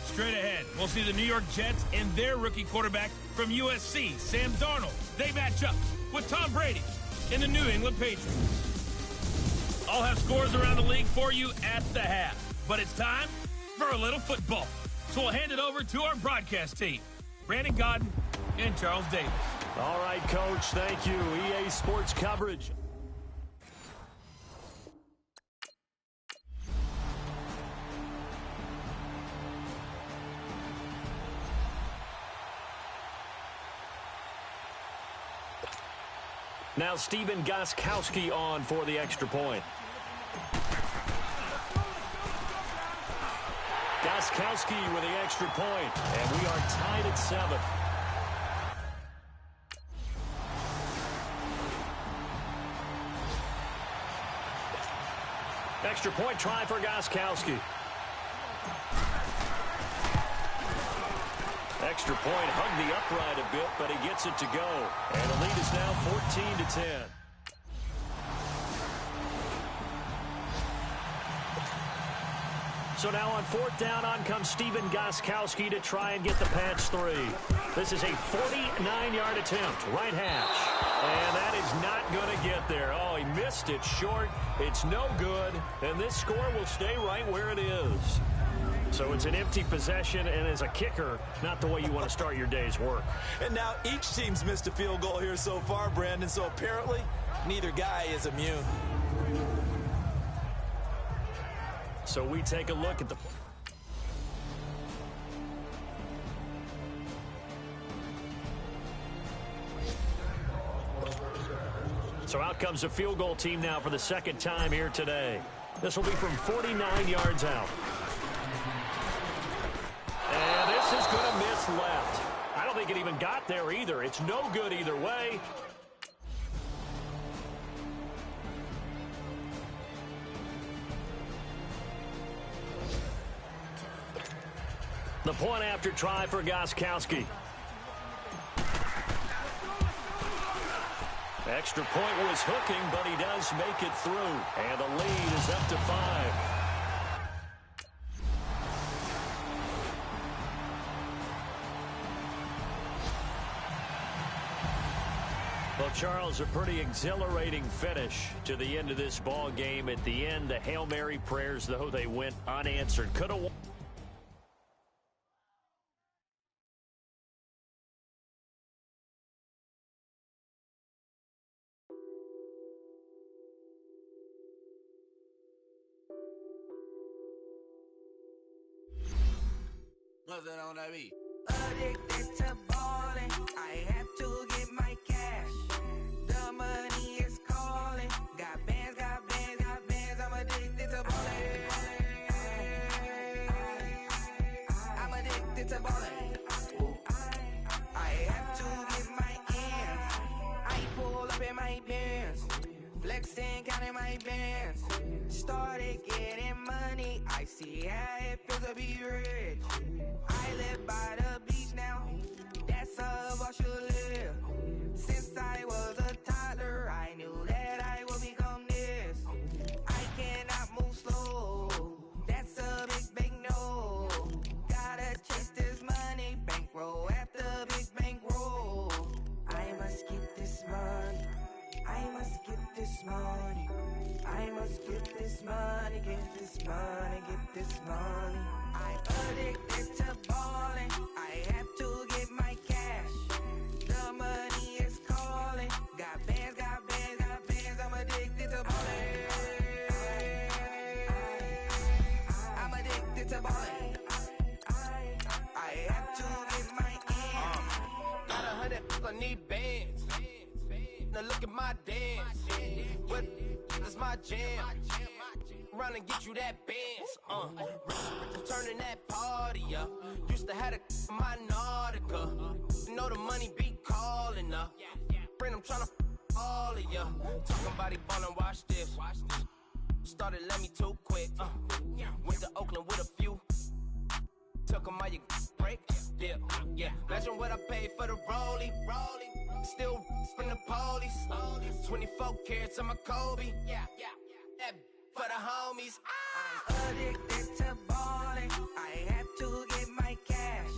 B: Straight ahead, we'll see the New York Jets and their rookie quarterback from USC, Sam Darnold. They match up with Tom Brady and the New England Patriots. I'll have scores around the league for you at the half. But it's time for a little football. So we'll hand it over to our broadcast team, Brandon Godden and Charles Davis.
C: All right, Coach, thank you. EA Sports coverage. Now Stephen Gostkowski on for the extra point. Gostkowski with the extra point, and we are tied at 7. Extra point try for Gostkowski. Extra point hugged the upright a bit, but he gets it to go. And the lead is now 14-10. So now on 4th down, on comes Stephen Gostkowski to try and get the patch 3. This is a 49-yard attempt, right hash. And that is not going to get there. Oh, he missed it short. It's no good. And this score will stay right where it is. So it's an empty possession, and as a kicker, not the way you want to start your day's work.
D: And now each team's missed a field goal here so far, Brandon, so apparently neither guy is immune.
C: So we take a look at the... So out comes the field goal team now for the second time here today. This will be from 49 yards out. And this is going to miss left. I don't think it even got there either. It's no good either way. The point after try for Gostkowski. Extra point was hooking, but he does make it through. And the lead is up to 5. Well, Charles, a pretty exhilarating finish to the end of this ball game. At the end, the Hail Mary prayers, though, they went unanswered. Could have won.
F: Nothing on that beat. Addicted to balling, I have to get my cash. The money is calling. Got bands, got bands, got bands. I'm addicted to balling. I'm addicted to balling. I have to get my ends. I pull up in my bands, flexing, counting my bands. Started getting money. I see how it feels to be rich. I live by the beach now, that's how I should live. Since I was a toddler, I knew that I would become this. I cannot move slow, that's a big no. Gotta chase this money, bankroll after big bankroll. I must get this money, I must get this money. I must get this money, get this money, get this money. I'm addicted to balling. I have to get my cash. The money is calling. Got bands, got bands, got bands. I'm addicted to balling. I'm addicted to balling. I have to get my ends. Got 100, I need bands. Now look at my dance. What is my jam? Run and get you that bands, turning that party up. Used to have my Nautica. You know the money be calling up. Friend, I'm tryna all of ya. Talking about it, ballin', watch this. Started let me too quick. Went to Oakland with a few. Took 'em all you break. Yeah. Imagine what I paid for the rollie. Still from the police. 24 carats on my Kobe. That for the homies. Addicted to balling, I have to get my cash.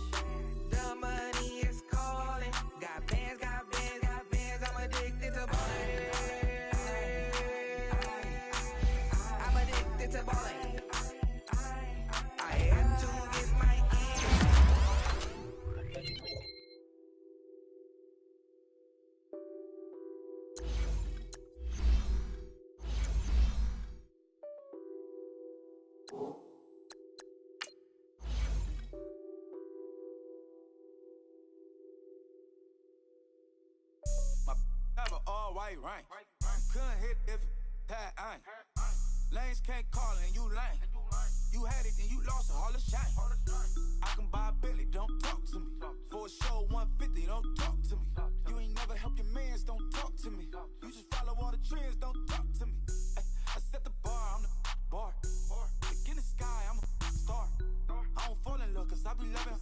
F: The money is calling. Got bands, I'm addicted to balling. I'm addicted to balling. I have to get my
J: have an all-white rank. Couldn't hit if that ain't. Lanes can't call and you lame. You had it and you lost it, all the shame. I can buy a Billy, don't talk to me. For a show 150, don't talk to me. You ain't never help your mans, don't talk to me. You just follow all the trends, don't talk to me. I set the bar, I'm the bar. Look in the sky, I'm a star. I don't fall in love cause I be loving.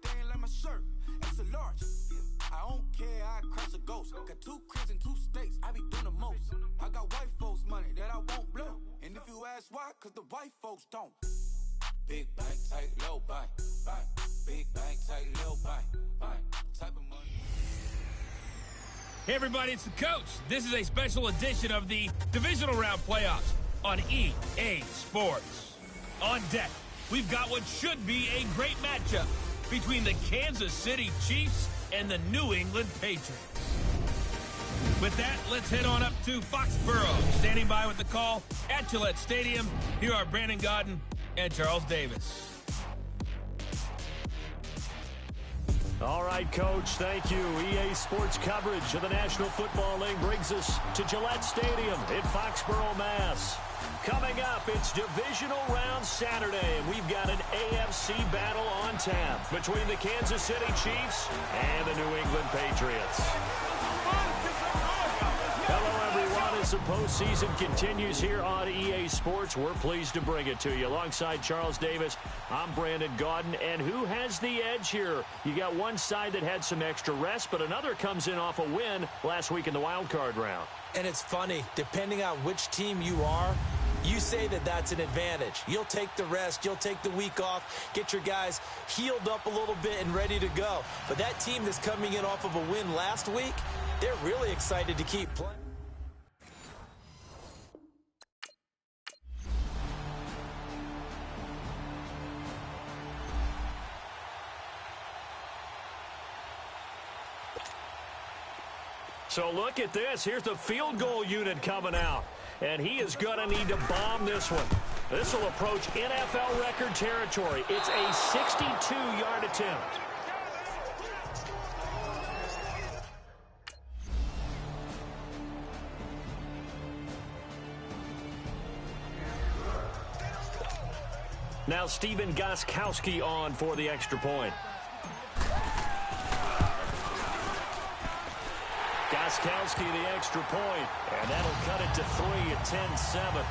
J: They ain't like my shirt, it's a large. I don't care, I crush a ghost. Got 2 cribs and 2 states, I be doing the most. I got white folks money that I won't blow. And if you ask why, cause the white folks don't. Big bank, tight, low bank, bank. Big bank, tight, low bank, bank. Type of money.
B: Hey everybody, it's the coach. This is a special edition of the divisional round playoffs on EA Sports. On deck, we've got what should be a great matchup between the Kansas City Chiefs and the New England Patriots. With that, let's head on up to Foxborough. Standing by with the call at Gillette Stadium, here are Brandon Gaudin and Charles Davis.
C: All right, Coach, thank you. EA Sports coverage of the National Football League brings us to Gillette Stadium in Foxborough, Mass. Coming up, it's Divisional Round Saturday, and we've got an AFC battle on tap between the Kansas City Chiefs and the New England Patriots. Hello, everyone. As the postseason continues here on EA Sports, we're pleased to bring it to you. Alongside Charles Davis, I'm Brandon Gaudin. And who has the edge here? You got one side that had some extra rest, but another comes in off a win last week in the wild card round.
D: And it's funny, depending on which team you are, you say that that's an advantage. You'll take the rest. You'll take the week off. Get your guys healed up a little bit and ready to go. But that team that's coming in off of a win last week, they're really excited to keep playing.
C: So look at this. Here's the field goal unit coming out. And he is going to need to bomb this one. This will approach NFL record territory. It's a 62-yard attempt. Now Steven Gostkowski on for the extra point. Gostkowski the extra point, and that'll cut it to 3 at 10-7.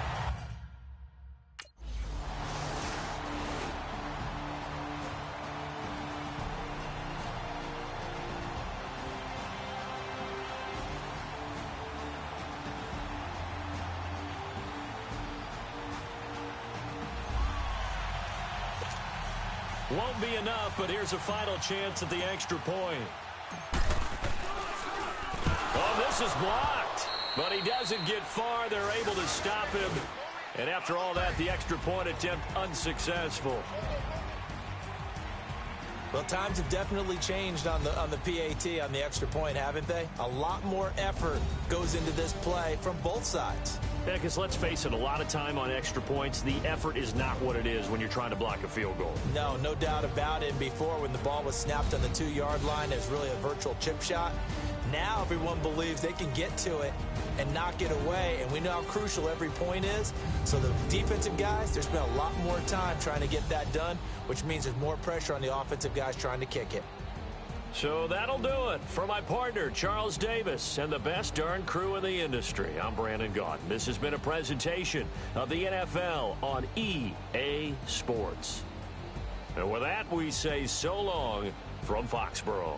C: Won't be enough, but here's a final chance at the extra point. Oh, this is blocked, but he doesn't get far. They're able to stop him. And after all that, the extra point attempt unsuccessful.
D: Well, times have definitely changed on the PAT, on the extra point, haven't they? A lot more effort goes into this play from both sides.
C: Yeah, because let's face it, a lot of time on extra points, the effort is not what it is when you're trying to block a field goal.
D: No, no doubt about it. Before, when the ball was snapped on the 2-yard line, it was really a virtual chip shot. Now everyone believes they can get to it and knock it away, and we know how crucial every point is. So the defensive guys, there's been a lot more time trying to get that done, which means there's more pressure on the offensive guys trying to kick it.
C: So that'll do it. For my partner, Charles Davis, and the best darn crew in the industry, I'm Brandon Gaudin. This has been a presentation of the NFL on EA Sports. And with that, we say so long from Foxborough.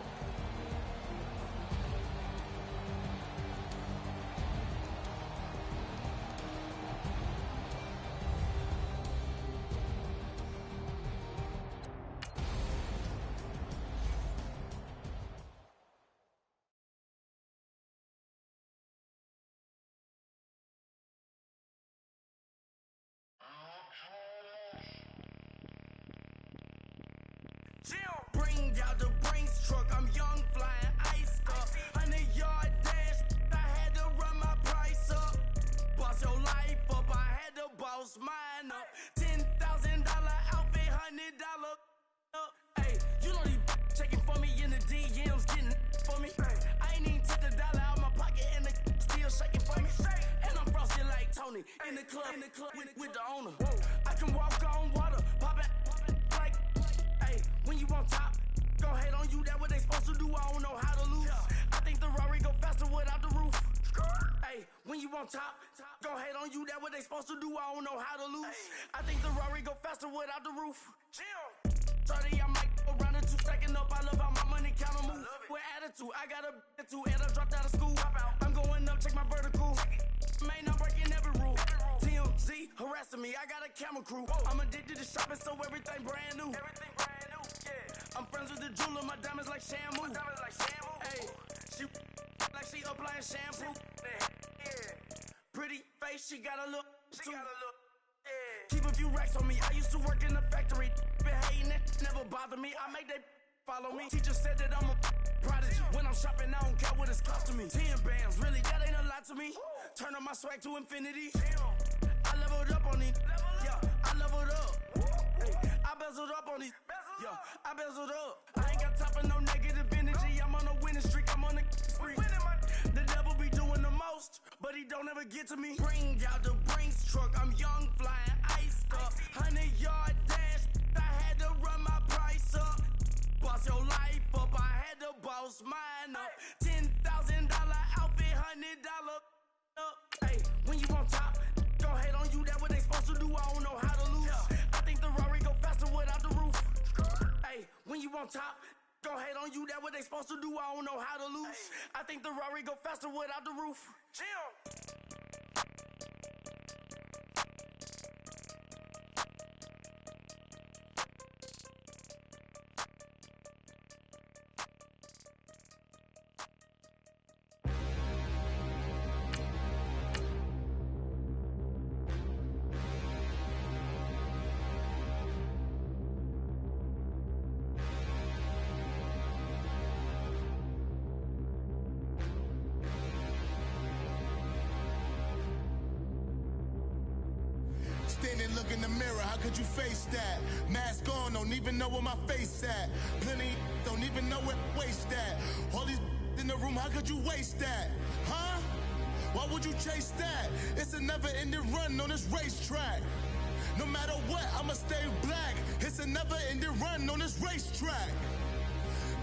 J: Bring out the Brinks truck, I'm young, flying ice up. 100-yard dash, I had to run my price up. Boss your life up, I had to boss mine up. $10,000 outfit, $100 up. Hey, you know these checking for me in the DMs, getting for me. I ain't even took $1 out my pocket and the still shaking for me. And I'm frosted like Tony in the club with the owner. I can walk on water, pop it like, hey, when you on top, go hate on you, that what they supposed to do, I don't know how to lose. I think the Rari go faster without the roof. Hey, when you on top, go hate on you, that what they supposed to do, I don't know how to lose. I think the Rari go faster without the roof. Shorty, I might go round and two stacking up, I love how my money counter move. With attitude, I got a attitude, and I dropped out of school. I'm going up, check my vertical. Man, I'm breaking every rule. TMZ harassing me, I got a camera crew. I'm addicted to shopping, so everything brand new. I'm friends with the jeweler, my diamonds like shampoo. Hey, she like she applying shampoo. Pretty face, she got a look. Keep a few racks on me. I used to work in the factory. Been hating it, never bother me. I make they follow me. Teacher said that I'm a prodigy. When I'm shopping, I don't care what it's costing me. 10 bands, really, that ain't a lot to me. Turn up my swag to infinity. I leveled up on these. Yeah, I leveled up. Hey, I bezeled up on these. Yeah, I bezeled up. I ain't got time for no negative energy. I'm on a winning streak. I'm on a spree. The devil be doing the most, but he don't ever get to me. Bring out the Brinks truck. I'm young, flying ice up. 100-yard dash. I had to run my price up. Boss your life up. I had to boss mine up. $10,000 outfit, $100 up. Hey, when you on top, go hate on you. That what they supposed to do. I don't know how to lose. I think the Rari go faster without the roof. Hey, when you on top, go hate on you. That what they supposed to do. I don't know how to lose. I think the Rari go faster without the roof.
A: Standing, look in the mirror, how could you face that? Mask on, don't even know where my face at. Plenty, don't even know where waste at. All these in the room, how could you waste that? Huh? Why would you chase that? It's a never-ending run on this racetrack. No matter what, I'ma stay black. It's a never-ending run on this racetrack.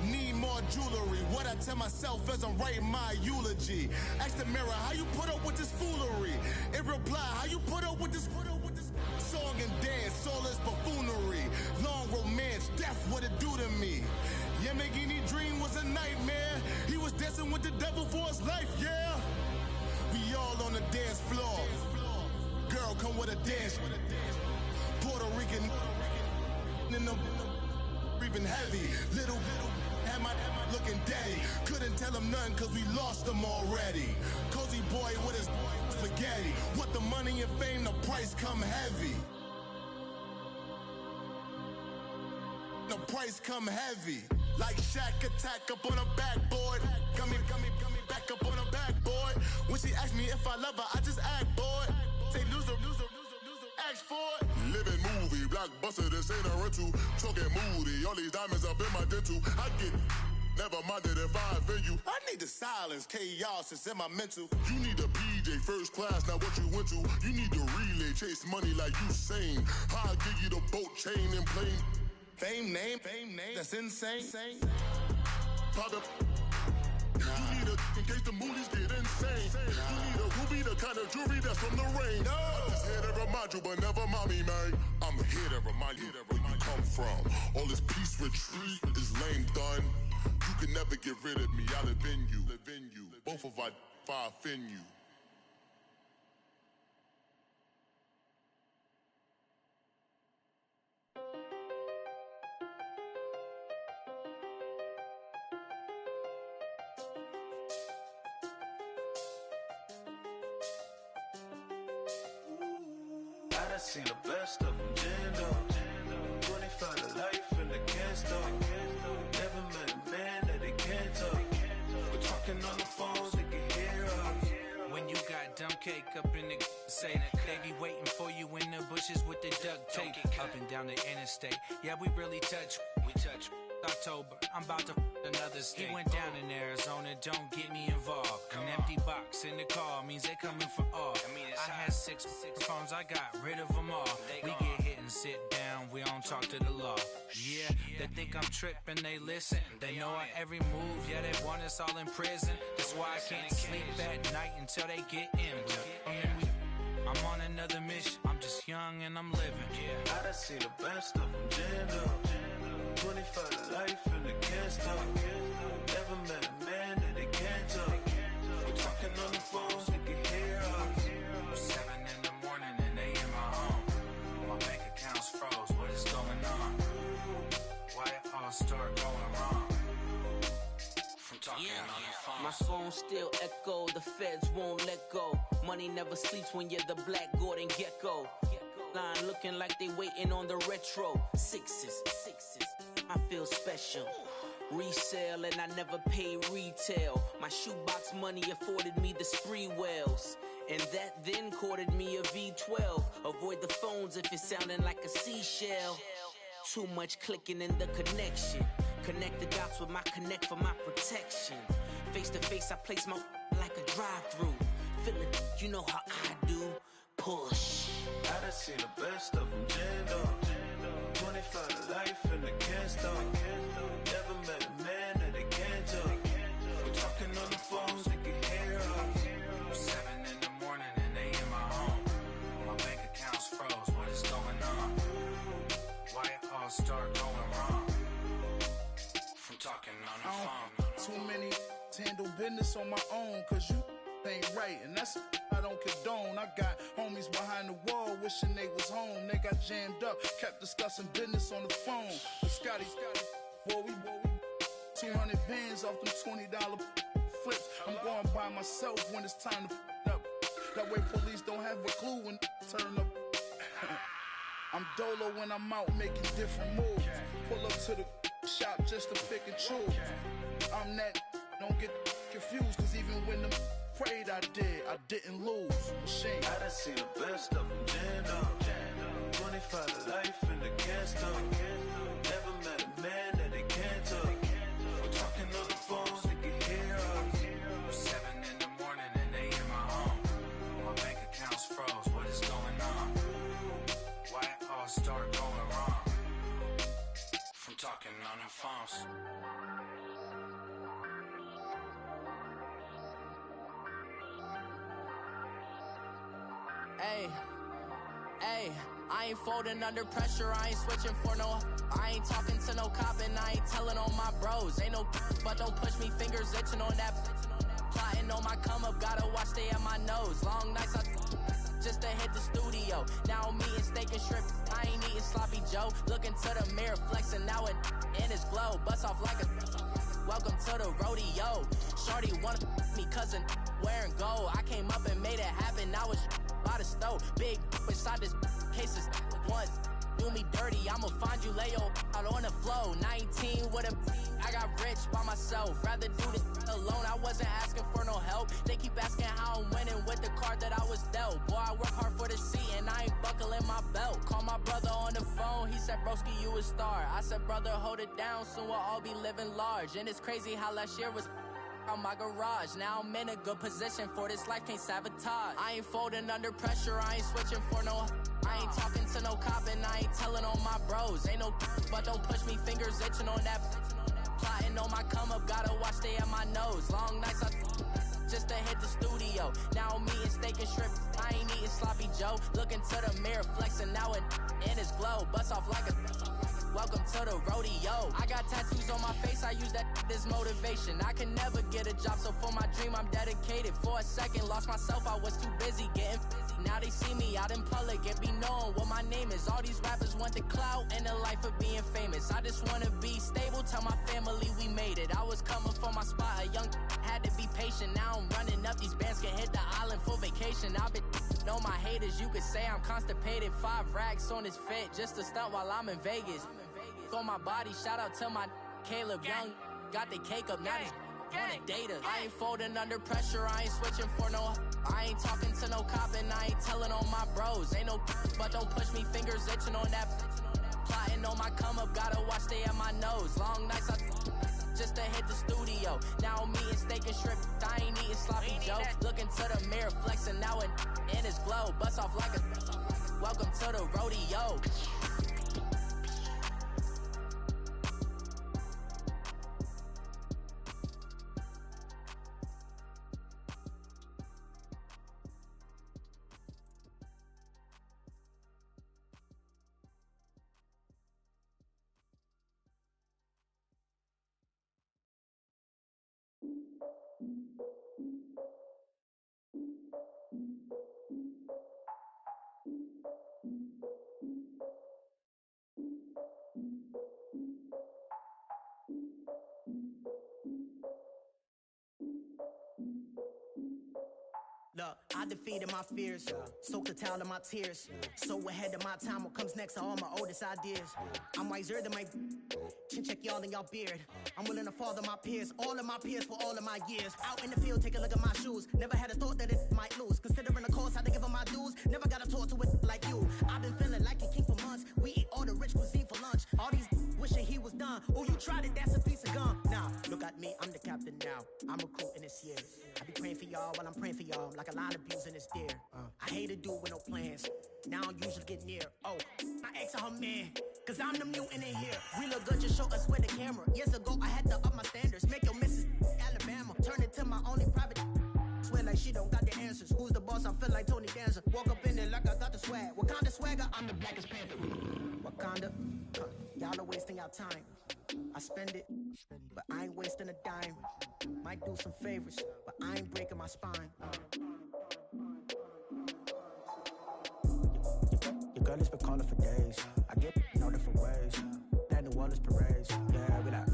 A: Need more jewelry. What I tell myself as I'm writing my eulogy. Ask the mirror, how you put up with this foolery? It reply, how you put up with this song and dance, all this buffoonery. Long romance, death, what it do to me? Yamagini dream was a nightmare. He was dancing with the devil for his life, yeah. We all on the dance floor. Girl, come with a dance. Puerto Rican in the breathing heavy. Little had my looking daddy. Couldn't tell him nothing cause we lost him already. Cozy boy with his spaghetti. What the money and fame, the price come heavy. The price come heavy. Like Shaq attack up on a backboard. Got me back up on a backboard. When she asked me if I love her, I just act bored. Say loser, ask for it. Living movie, blockbuster, this ain't a rental. Talking moody, all these diamonds up in my dental. I get never minded if I offend you. I need the silence, chaos is in my mental. You need a PJ, first class, not what you went to. You need the relay, chase money like you sane. I'll give you the boat, chain, and plane. Fame name, that's insane. Pop it. You need a, in case the movies get insane. You need a ruby, the kind of jewelry that's from the rain. I'm just here to remind you, but never mommy, man. I'm here to remind you where you come from. All this peace retreat is lame done. You can never get rid of me, I live in you. Both of our fire offend you.
N: I done seen the best of them, jammed up. 25 to life in the can't stop.
Q: cake up in the say they be waiting for you in the bushes with the duct tape up and down the interstate. Yeah, we really touch. We touch. October, I'm about to another state. He went down in Arizona, don't get me involved. An empty box in the car means they coming for all. I had six phones, I got rid of them all. We get hit and sit down, we don't talk to the law. Yeah, they think I'm tripping, they listen. They know our every move, yeah, they want us all in prison. That's why I can't sleep at night until they get in. I'm on another mission, I'm just young and I'm living.
N: I done seen the best of them jammed up. 25 to life and they can't stop. Never met a man that they can't talk. We're talking on the phones, they can hear us.
Q: 7 in the morning and they in my home. My bank account's froze, what is going on? Why it all start going wrong? From talking on the phone.
I: My phone still echo, the feds won't let go. Money never sleeps when you're the Black Gordon Gecko. Line looking like they waiting on the retro. Sixes, I feel special. Resale and I never pay retail. My shoebox money afforded me the spree wells. And that then courted me a V12. Avoid the phones if it's sounding like a seashell. Too much clicking in the connection. Connect the dots with my connect for my protection. Face to face, I place my like a drive-through. Feeling, you know how I do. Push.
N: I done seen the best of them jammed up. 25 to life and they can't stop. Never met a man that they can't talk. We're talking on the phones, they can hear us.
Q: 7 in the morning and they in my home. My bank account's froze, what is going on? Why it all start going wrong? From talking on the phone.
R: Too many handle business on my own, cause you ain't right, and that's I don't condone. I got homies behind the wall wishing they was home. They got jammed up, kept discussing business on the phone. But Scotty, boy, we 200 bands off them $20 flips. I'm going by myself when it's time to up. That way police don't have a clue when turn up. I'm dolo when I'm out making different moves. Pull up to the shop just to pick and choose. I'm that, don't get confused, cause even when the prayed I didn't lose. Machine.
N: I done seen the best of them jammed up. 25 to life and they can't stop. Never met a man that they can't talk. We're talking on the phones, they can hear us.
Q: 7 in the morning and they in my home. My bank account's froze, what is going on? Why it all start going wrong? From talking on the phones.
S: Hey, I ain't folding under pressure, I ain't switching for no. I ain't talking to no cop and I ain't telling on my bros. Ain't no but don't push me, fingers itching on that. Plotting on my come up, gotta watch stay at my nose. Long nights I just to hit the studio. Now I'm eating steak and shrimp, I ain't eating sloppy Joe. Looking to the mirror, flexing now it in his glow. Bust off like a welcome to the rodeo. Shorty wanna me cousin wearing gold. I came up and made it happen, now it's by the stove. Big inside this case is once do me dirty, I'ma find you lay your out on the floor. 19 with a I got rich by myself, rather do this alone. I wasn't asking for no help. They keep asking how I'm winning with the card that I was dealt. Boy, I work hard for the seat and I ain't buckling my belt. Call my brother on the phone, he said, broski, you a star. I said, brother, hold it down, soon we'll all be living large. And it's crazy how last year was on my garage. Now I'm in a good position for this life, can't sabotage. I ain't folding under pressure, I ain't switching for no. I ain't talking to no cop and I ain't telling on my bros. Ain't no but don't push me, fingers itching on that. Plotting on my come up, gotta watch stay at my nose. Long nights I just to hit the studio. Now I'm eating steak and shrimp, I ain't eating sloppy Joe. Looking to the mirror, flexing now it in his glow. Bust off like a welcome to the rodeo. I got tattoos on my face, I use that as motivation. I can never get a job, so for my dream I'm dedicated. For a second, lost myself, I was too busy getting busy. Now they see me out in public and be knowing what my name is. All these rappers want the clout and the life of being famous. I just wanna be stable, tell my family we made it. I was coming for my spot, a young had to be patient. Now I'm running up, these bands can hit the island for vacation. I've been know my haters, you could say I'm constipated. 5 racks on his fit, just to stunt while I'm in Vegas. On my body, shout out to my Caleb Young. Got the cake up, now he's on a data. I ain't folding under pressure, I ain't switching for no. I ain't talking to no cop and I ain't telling on my bros. Ain't no but don't push me, fingers itching on that. Plotting on my come up, gotta watch stay at my nose. Long nights I just to hit the studio. Now I'm eating steak and shrimp, I ain't eating sloppy Joe. Looking to the mirror, flexing now and in his glow. Bust off like a welcome to the rodeo.
O: Look, I defeated my fears, soaked the towel in my tears. So ahead of my time, what comes next are all my oldest ideas. I'm wiser than my chin check y'all in y'all beard. I'm willing to father my peers, all of my peers for all of my years. Out in the field, take a look at my shoes. Never had a thought that it might lose. Considering the cost, I had to give them my dues. Never got to talk to it like you. I've been feeling like a king for months. We eat all the rich cuisine for lunch. All these wishing he was done. Oh, you tried it, that's a piece of gum. Now, look at me, I'm the captain now. I'm recruiting this year. I be praying for y'all while I'm praying for y'all. Like a line of abuse in his deer. I hate a dude with no plans. Now I usually get near. Oh, my ex her man. Cause I'm the mutant in here. We look good, just show us with the camera. Years ago, I had to up my standards. Make your missus Alabama. Turn it to my only private. Swear like she don't got the answers. Who's the boss? I feel like Tony Danza. Walk up in there like I got the swag. What kind of swagger? I'm the blackest panther. Wakanda. Y'all are wasting your time. I spend it, but I ain't wasting a dime. Might do some favors, but I ain't breaking my spine. Your girl has been calling for days. I get in all different ways. That New Orleans parades. Yeah, we like,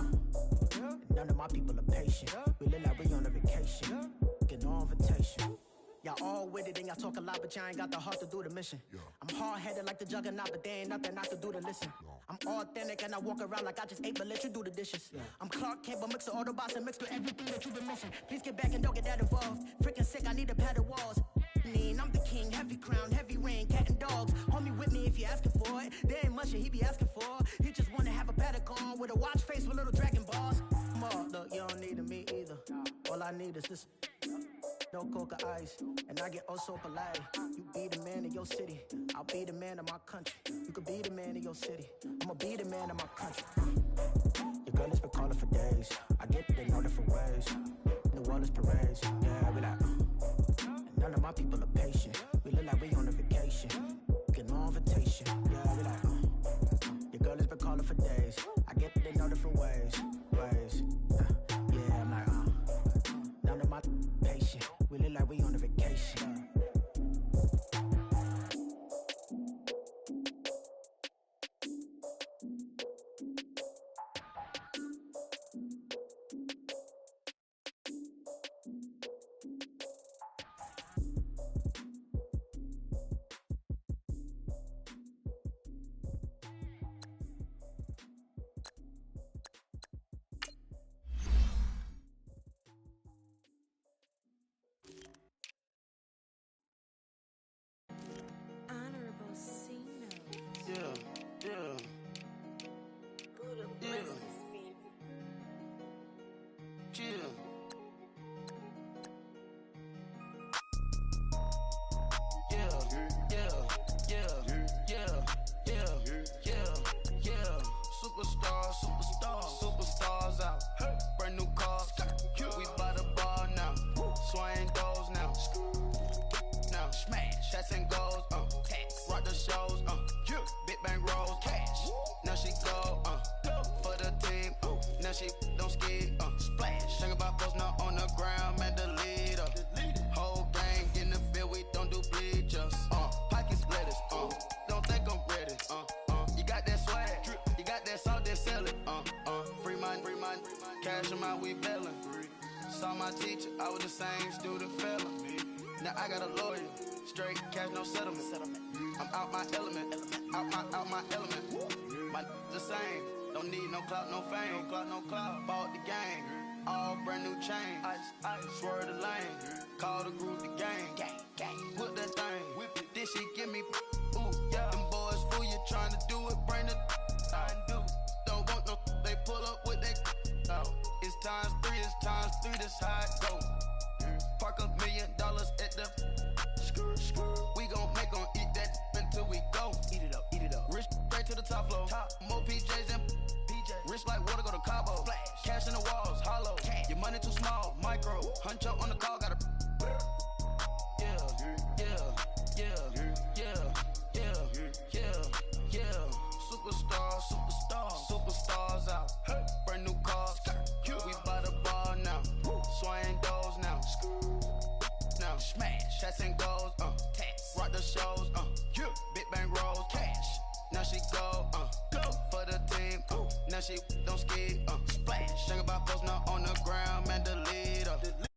O: none of my people are patient. We look like we on a vacation. Get no invitation. Y'all all with it and y'all talk a lot, but y'all ain't got the heart to do the mission. I'm hard-headed like the juggernaut, but there ain't nothing I can do to listen. I'm authentic and I walk around like I just ate, but let you do the dishes. I'm Clark Kent, but mix the Autobots and mix with everything that you've been missing. Please get back and don't get that involved. Freaking sick, I need a pad of walls. I'm the king, heavy crown, heavy rain, cat and dogs. Homie with me if you're asking for it. There ain't much that he be asking for. He just wanna have a paddock on with a watch face with little dragon balls. Look, you don't need me either. All I need is this. No coca ice, and I get oh so polite. You be the man of your city, I'll be the man of my country. You could be the man of your city, I'ma be the man of my country. Your girl has been calling for days. I get it in all different ways. New Orleans parades, yeah, we like. And none of my people are patient. We look like we on a vacation. Get no invitation, yeah, we like. Your girl has been calling for days. I get it in all different ways. Yeah, I'm like, none of my patient. We look like we on a vacation.
T: Superstars out. Brand new cars. We by the bar now. Swaying doors now. Now smash. Shots and goals. Rock the shows. Big bang rolls. Cash. Now she go. For the team. Now she don't ski. Splash. Think about post now on the ground. Man, the leader. Whole gang in the field. We don't do bleachers. Pockets lettuce. Don't think I'm ready. You got that swag. You got that salt, then sell it. Free mind. Cash them out, we bailin'. Saw my teacher, I was the same student fella. Now I got a lawyer. Straight cash, no settlement. I'm out my element. Out my element. My the same. Don't need no clout, no fame. No clout. Bought the game. All brand new chain. Ice. Swerve the lane. Call the group the gang. Put that thing, whip it. Then she give me, ooh, yeah. Them boys fool you trying to do it, bring the don't want no, they pull up with that out. It's times three, this how it go. Park $1 million at the we gon' make 'em eat that until we go. Eat it up. Rich straight to the top floor. More PJs and rich like water, go to Cabo. Splash. Cash in the walls, hollow. Cash. Your money too small, micro. Huncho on the call, got a Superstars out. Hey. Brand new cars. We by the bar now. Swaying doors now. Now smash. Shots and goals. Tax. Rock the shows. Big bang rolls. Cash. Now she go. Go for the team. Now she don't ski. Splash. Think about post now on the ground, man. The leader.